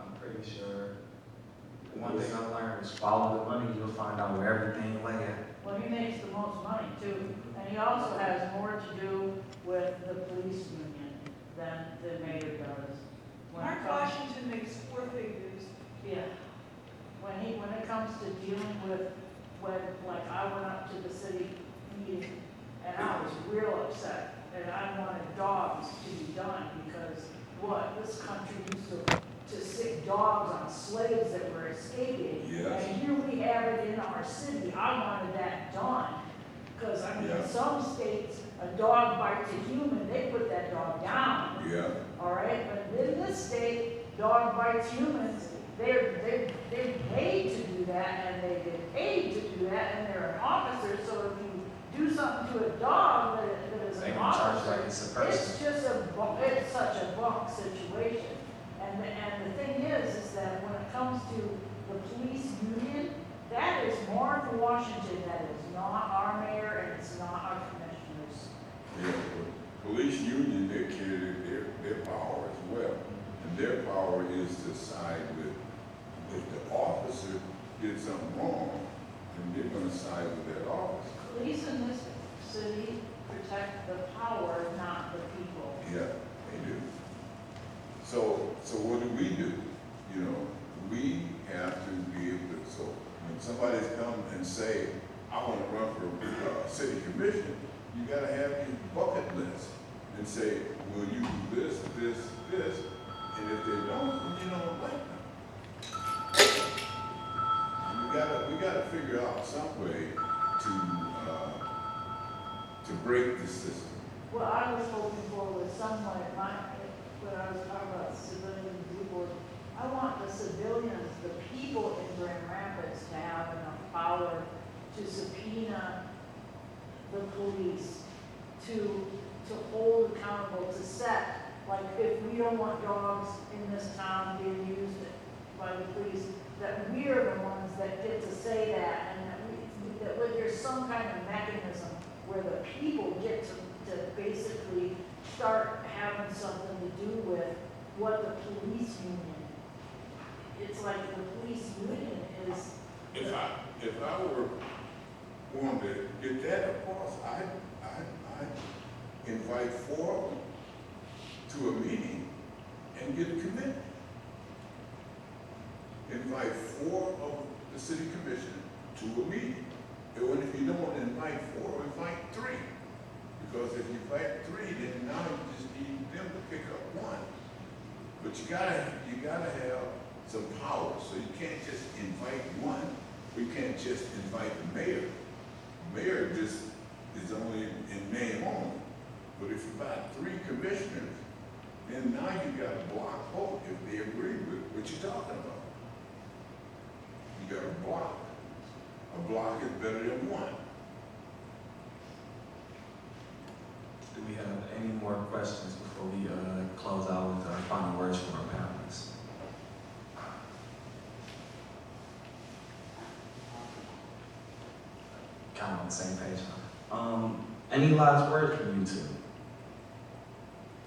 Speaker 1: I'm pretty sure. One thing I learned is follow the money, you'll find out where everything lay at.
Speaker 4: Well, he makes the most money too, and he also has more to do with the police union than the mayor does. When it
Speaker 5: Mark
Speaker 4: comes-
Speaker 5: Washington makes 4 figures.
Speaker 4: Yeah. When it comes to dealing with, like, I went up to the city meeting, and I was real upset, and I wanted dogs to be done, because this country used to stick dogs on slaves that were escaping.
Speaker 2: Yes.
Speaker 4: And here we have it in our city. I wanted that done, because, I mean,
Speaker 2: Yeah.
Speaker 4: in some states, a dog bites a human, they put that dog down.
Speaker 2: Yeah.
Speaker 4: All right, but in this state, dog bites humans, they're paid to do that, and they get paid to do that, and they're an officer, so if you do something to a dog that is
Speaker 1: They
Speaker 4: an
Speaker 1: can charge
Speaker 4: officer,
Speaker 1: like it's a person.
Speaker 4: it's just it's such a bunk situation. And the thing is that when it comes to the police union, that is Mark Washington, that is not our mayor, and it's not our commissioners.
Speaker 2: Yeah, the police union, they carry their power as well. And their power is to side with, if the officer did something wrong, then they're gonna side with that officer.
Speaker 4: Police in this city protect the power, not the people.
Speaker 2: Yeah, they do. So what do? You know, we have to be able to, so when somebody's come and say, I wanna run for city commission, you gotta have your bucket list and say, will you do this, this, this? And if they don't, then you don't like them. We gotta figure out some way to break the system.
Speaker 4: What I was hoping for was someone, when I was talking about civilian people, I want the civilians, the people in Grand Rapids to have enough power to subpoena the police, to hold accountable, to set, like, if we don't want dogs in this town being used by the police, that we are the ones that get to say that, and that there's some kind of mechanism where the people get to basically start having something to do with what the police union. It's like the police union is.
Speaker 2: If I were wanting to get that across, I invite 4 of them to a meeting and get a commitment. Invite 4 of the city commission to a meeting And if you don't invite 4, invite 3. Because if you invite 3, then now you just need them to pick up 1. But you gotta have some power, so you can't just invite 1. We can't just invite the mayor. Mayor just is only in name only. But if you invite 3 commissioners, then now you got a block vote if they agree with what you're talking about. You got a block. A block is better than 1.
Speaker 1: Do we have any more questions before we close out with our final words from our panelists? Kind of on the same page, huh? Any last words from you two?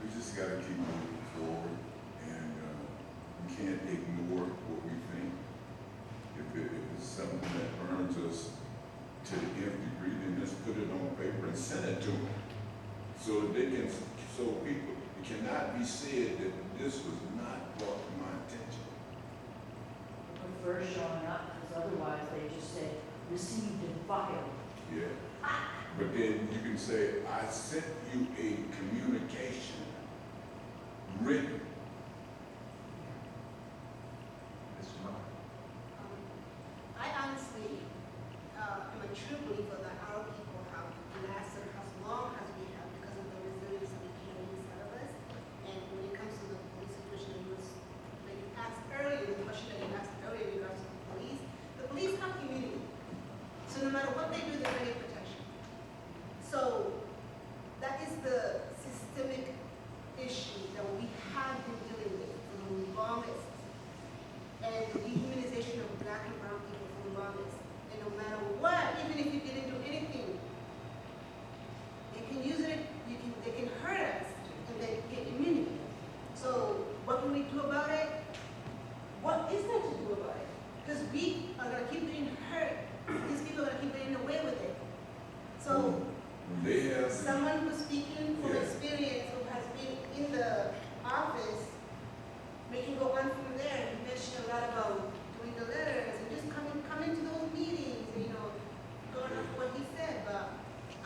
Speaker 2: We just gotta keep moving forward, and we can't ignore what we think. If it's something that burns us to the nth degree, then just put it on paper and send it to them. So that they can, so people, it cannot be said that this was not brought to my attention.
Speaker 4: Prefer showing up, because otherwise they just say, received and filed.
Speaker 2: Yeah. But then you can say, I sent you a communication written.
Speaker 1: Mr. Mark?
Speaker 3: I honestly am a true believer that our people have lasted as long as we have because of the resilience that we carry inside of us. And when it comes to the police situation, it was like you asked earlier, the question that you asked earlier in regards to the police have community. So no matter what they do, they're going to get protection. So that is the systemic issue that we have been dealing with for the longest. And the dehumanization of black and brown people for the longest. And no matter what, even if you didn't do anything, they can use it, they can hurt us, and they get immunity. So what can we do about it? What is there to do about it? Because we are going to keep getting hurt. These people are going to keep getting away with it. So
Speaker 2: They have,
Speaker 3: someone who's speaking from
Speaker 2: Yeah.
Speaker 3: experience, who has been in the office, we can go on from there. You mentioned a lot about doing the letters and just coming to those meetings, and, going off what he said. But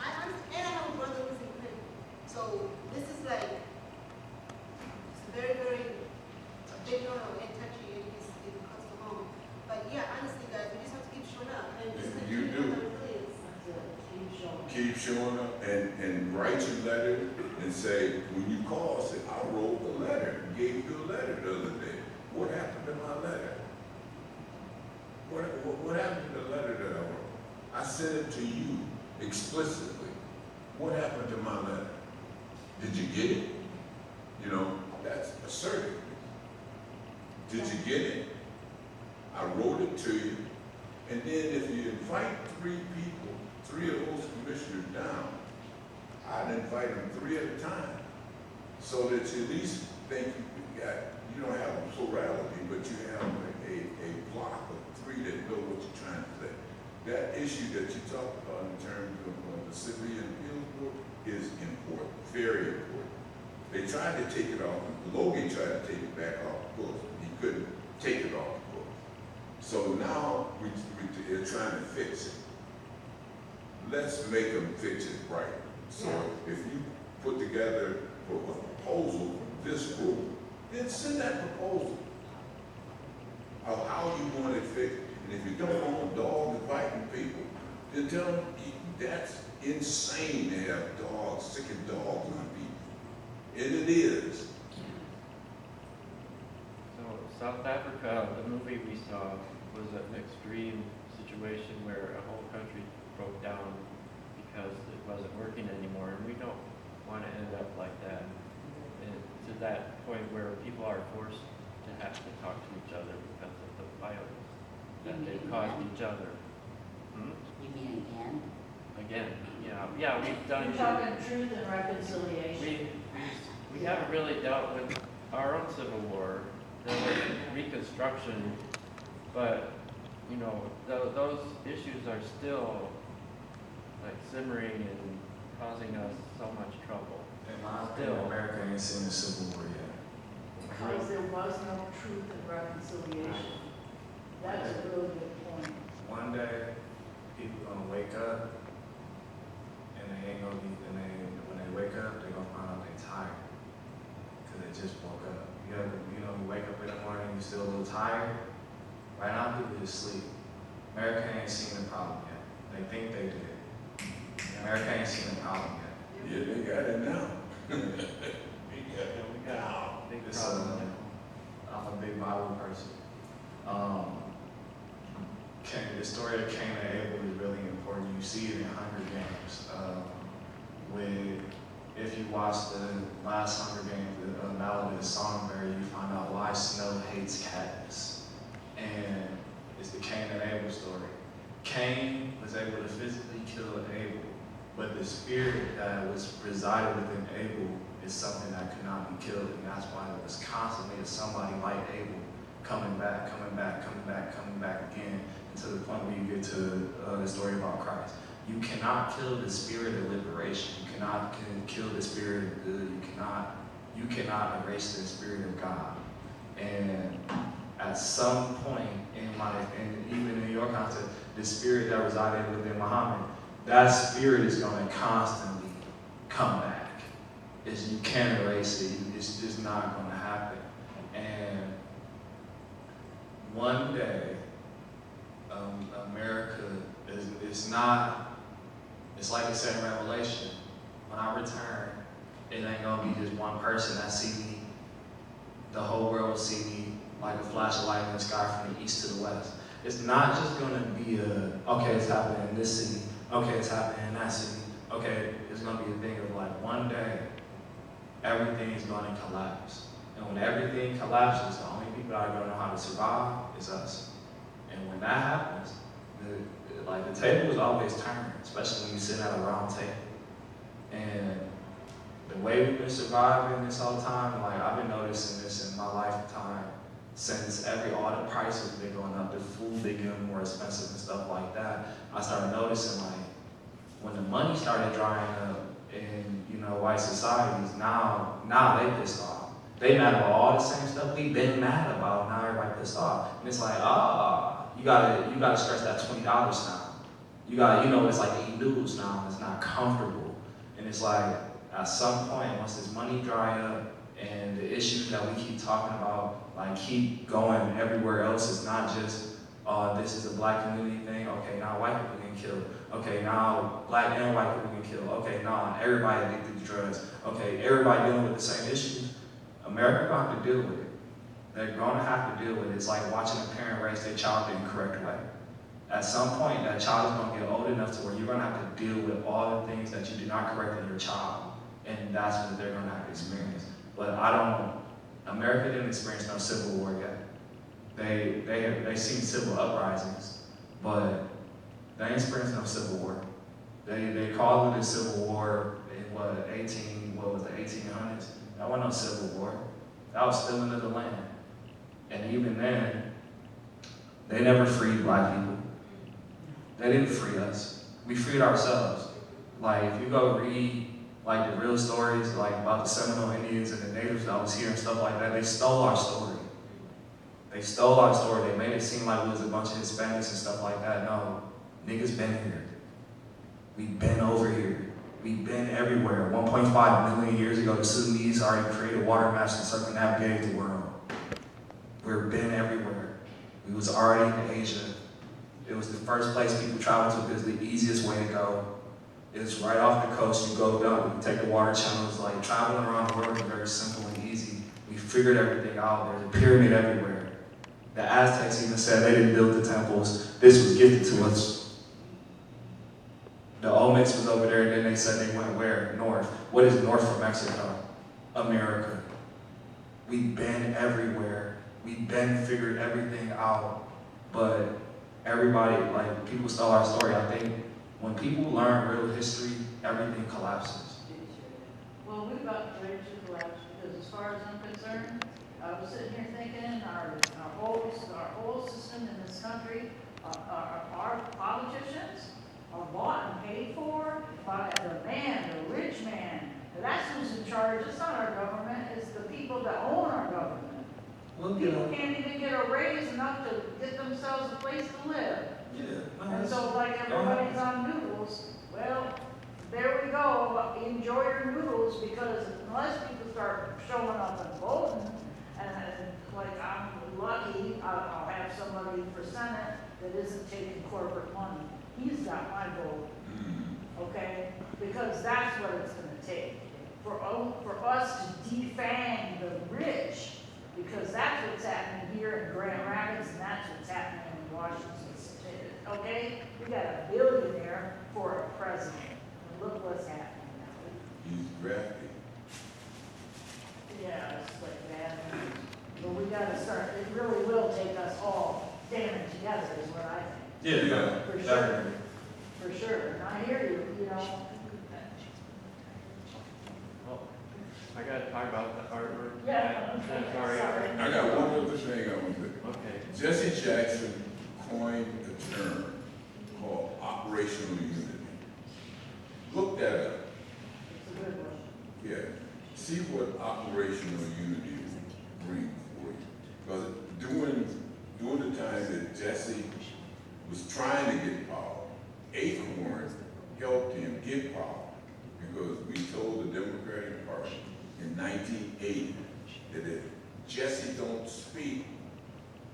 Speaker 3: I have a brother who's in prison. So this is like, it's very, very big and touchy, and it's close to home. But yeah, honestly, guys, we just have to keep showing up. And just
Speaker 2: You
Speaker 3: continue
Speaker 2: do.
Speaker 3: with the resilience.
Speaker 4: That's it, keep showing.
Speaker 2: keep showing up and write your letter and say, when you call, say, I wrote the letter, gave you a letter the other day. What happened to my letter? What happened to the letter that I wrote? I sent it to you explicitly. What happened to my letter? Did you get it? That's assertive. Did you get it? I wrote it to you. And then if you invite 3 people, 3 of those commissioners down, I'd invite them 3 at a time, so that you at least think you don't have a plurality, but you have a block of 3 that know what you're trying to say. That issue that you talked about in terms of the civilian appeals board is important, very important. They tried to take it off, Logan tried to take it back off the books, he couldn't take it off the books. So now they're trying to fix it. Let's make them fix it right. So if you put together a proposal from this group, then send that proposal of how you want it fixed. And if you don't want dogs biting people, then tell them that's insane to have dogs, sicking dogs on people. And it is.
Speaker 6: So South Africa, the movie we saw was an extreme situation where a whole country broke down because it wasn't working anymore, and we don't want to end up like that. And to that point where people are forced to have to talk to each other because of the violence that they've caused each other.
Speaker 7: You mean again?
Speaker 6: Again, yeah, we've done.
Speaker 4: You're talking truth and reconciliation.
Speaker 6: We haven't really dealt with our own Civil War. There was Reconstruction, but those issues are still like simmering and causing us so much trouble.
Speaker 1: In my opinion, America ain't seen the Civil War yet.
Speaker 4: Because there was no truth and reconciliation. That's a really good point.
Speaker 1: One day, people gonna wake up and they ain't gonna be, when they wake up, they gonna find out they tired. Cause they just woke up. You wake up in the morning, you still a little tired. Right now, people just sleep. America ain't seen the problem yet. They think they did. America ain't seen the problem yet.
Speaker 2: Yeah, they got it now. They got it
Speaker 6: We got
Speaker 2: now.
Speaker 6: a big
Speaker 1: It's,
Speaker 6: problem now.
Speaker 1: I'm a big Bible person. The story of Cain and Abel is really important. You see it in Hunger Games. If you watch the last Hunger Games, the Ballad of the Songbird, you find out why Snow hates Katniss. And it's the Cain and Abel story. Cain was able to physically kill Abel, but the spirit that was resided within Abel is something that could not be killed, and that's why it was constantly somebody like Abel coming back again, and to the point where you get to the story about Christ. You cannot kill the spirit of liberation. You cannot kill the spirit of good. You cannot erase the spirit of God. And at some point in life, and even in your concept, the spirit that resided within Muhammad, that spirit is going to constantly come back. You can't erase it. It's just not going to happen. And one day, America it's like it said in Revelation, when I return, it ain't going to be just one person that see me. The whole world will see me like a flash of light in the sky from the east to the west. It's not just going to be okay, it's happening in this city. Okay, it's happening in that city. Okay, it's going to be a thing of like one day, everything is going to collapse. And when everything collapses, the only people that are going to know how to survive is us. And when that happens, the table is always turning, especially when you sit at a round table. And the way we've been surviving this whole time, like I've been noticing this in my lifetime since all the prices been going up, the food been getting more expensive and stuff like that. I started noticing like when the money started drying up in white societies, now they pissed off. They mad about all the same stuff we've been mad about. Now everybody pissed off, and it's like you gotta stretch that $20 now. It's like eating noodles now. It's not comfortable, and it's like at some point once this money dry up and the issues that we keep talking about like keep going everywhere else, it's not just this is a black community thing. Okay, now white people get killed. Okay, now black and white people get killed. Okay, now everybody addicted to drugs. Okay, everybody dealing with the same issues. America gonna have to deal with it. They're gonna have to deal with it. It's like watching a parent raise their child the incorrect way. At some point, that child is gonna get old enough to where you're gonna have to deal with all the things that you did not correct in your child, and that's what they're gonna have to experience. But America didn't experience no civil war yet. They seen civil uprisings, but they ain't experienced no civil war. They called it a civil war in the 1800s. That wasn't no civil war. That was stealing of the land. And even then, they never freed black people. They didn't free us. We freed ourselves. Like if you go read like the real stories like about the Seminole Indians and the natives that was here and stuff like that, they stole our story. They stole our story. They made it seem like we was a bunch of Hispanics and stuff like that. No, niggas been here. We've been over here. We've been everywhere. 1.5 million years ago, the Sudanese already created water maps and circumnavigated the world. We've been everywhere. We was already in Asia. It was the first place people traveled to because the easiest way to go. It's right off the coast. You go down, you take the water channels. Like traveling around the world is very simple and easy. We figured everything out. There's a pyramid everywhere. The Aztecs even said they didn't build the temples. This was gifted to us. The Olmecs was over there, and then they said they went where? North. What is north from Mexico? America. We've been everywhere. We've been figured everything out. But everybody, like people stole our story. I think when people learn real history, everything collapses.
Speaker 4: Well, we've got ready to collapse because as far as I'm concerned, I was sitting here thinking our whole system in this country, our politicians are bought and paid for by the man, the rich man. That's who's in charge. It's not our government. It's the people that own our government. People can't even get a raise enough to get themselves a place to live.
Speaker 1: Yeah. no,
Speaker 4: And
Speaker 1: that's-
Speaker 4: so like everybody's on noodles, well, there we go, enjoy your noodles, because unless people start showing up and voting, and like I'm lucky, I'll have somebody for Senate that isn't taking corporate money. He's got my vote, okay? Because that's what it's gonna take, for us to defang the rich, because that's what's happening here in Grand Rapids, and that's what's happening in Washington State, okay? We got a billionaire for a president, and look what's happening now.
Speaker 2: He's drafty.
Speaker 4: Yeah, it's like bad news. But we gotta start, it really will take us all standing together is what I think,
Speaker 1: Yeah,
Speaker 4: For sure.
Speaker 1: definitely.
Speaker 4: for sure. And I hear you, you know.
Speaker 6: Well, I gotta talk about the artwork.
Speaker 4: Yeah.
Speaker 6: Sorry.
Speaker 2: I got one other thing I want to.
Speaker 6: Okay.
Speaker 2: Jesse Jackson coined a term called operational unity. Look that up.
Speaker 4: It's a good one.
Speaker 2: Yeah. See what operational unity will bring for you. Because during the time that Jesse was trying to get power, Acorn helped him get power. Because we told the Democratic Party in 1980 that if Jesse don't speak,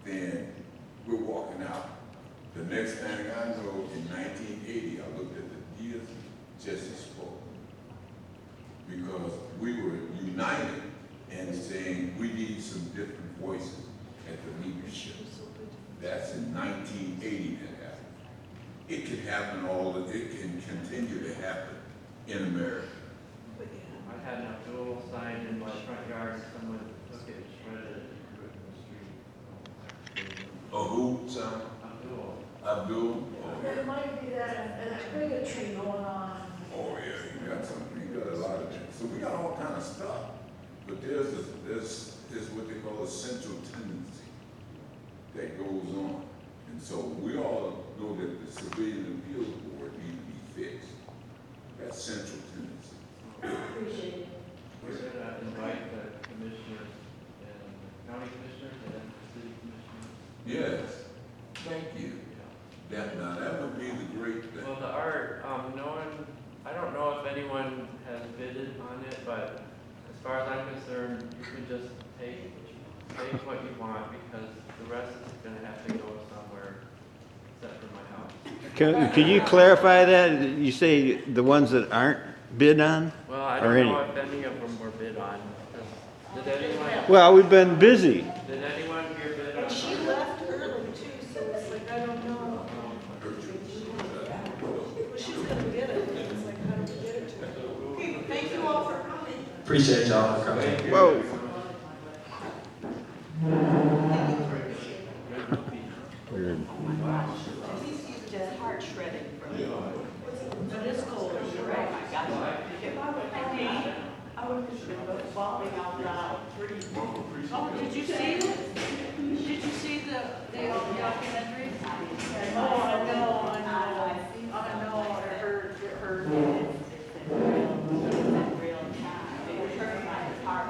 Speaker 2: then we're walking out. The next thing I know, in 1980, I looked at the years Jesse spoke. Because we were united and saying we need some different voices at the leadership. That's in 1980 that happened. It can happen it can continue to happen in America.
Speaker 6: I had an Abdul sign in my front yard, someone took it, shredded it, and threw it in the street.
Speaker 2: Who, son?
Speaker 6: Abdul.
Speaker 2: Abdul?
Speaker 4: There might be that bigotry going on.
Speaker 2: Oh yeah, you got something. You got a lot of that. So we got all kind of stuff. But there's what they call a central tendency that goes on. And so we all know that the Civilian Appeals Board needs to be fixed. That's central tendency.
Speaker 4: Appreciate it.
Speaker 6: We're gonna invite the commissioners and the county commissioners and the city commissioners.
Speaker 2: Yes. Thank you. That would be the great thing.
Speaker 6: Well, the art, I don't know if anyone has bidded on it, but as far as I'm concerned, you can just take what you want, because the rest is gonna have to go somewhere except for my house.
Speaker 8: Can you clarify that? You say the ones that aren't bid on?
Speaker 6: Well, I
Speaker 8: Or
Speaker 6: don't
Speaker 8: any?
Speaker 6: know if any of them were bid on. Did anyone,
Speaker 8: Well, we've been busy.
Speaker 6: did anyone here bid on?
Speaker 5: And she left early too, so it's like, I don't know. Well, she's gonna get it, it's like, how do we get it to her?
Speaker 3: Okay, thank you all for coming.
Speaker 1: Appreciate y'all for coming.
Speaker 8: Whoa. Weird.
Speaker 7: Just heart shredding from you.
Speaker 5: It is cold, you're right.
Speaker 7: I got you. If I would have been, I would have been falling out loud.
Speaker 5: Oh, did you see it? Did you see the documentary?
Speaker 4: Oh, I know, I heard.
Speaker 7: Real time. It hurt my heart.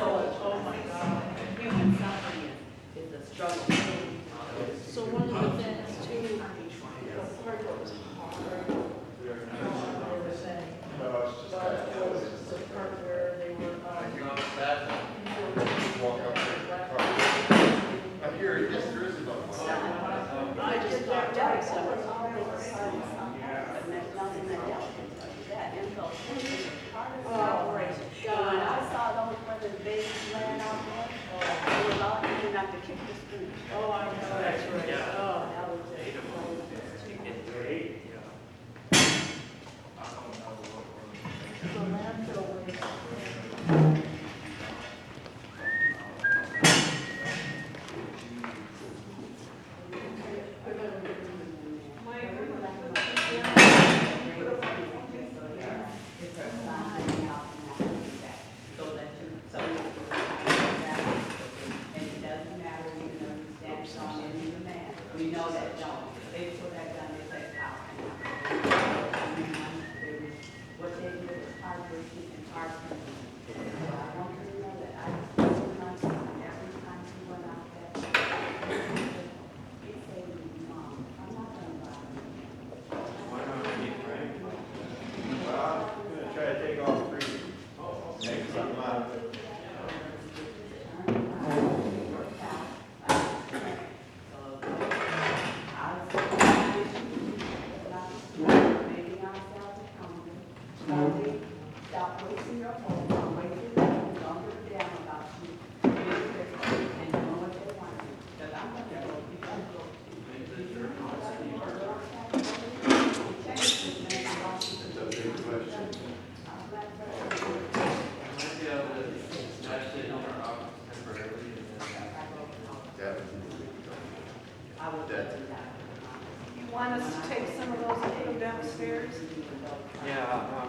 Speaker 4: Oh my God.
Speaker 7: Human suffering is a struggle.
Speaker 5: So one of the things too, the part that was hard,
Speaker 4: They were saying, but it was the part where they were,
Speaker 9: I'm here, yes, there is a dog.
Speaker 4: I just thought that was something.
Speaker 7: But there's nothing that else can tell you that. Infiltration is part of the
Speaker 4: Oh,
Speaker 7: operation. And when I saw those women babies laying out there, they were all even not to kick the screen.
Speaker 4: Oh, I know, that's right. Oh, that was it. So landfill waste.
Speaker 7: We know
Speaker 5: You want us to take some of those and put them downstairs?
Speaker 6: Yeah,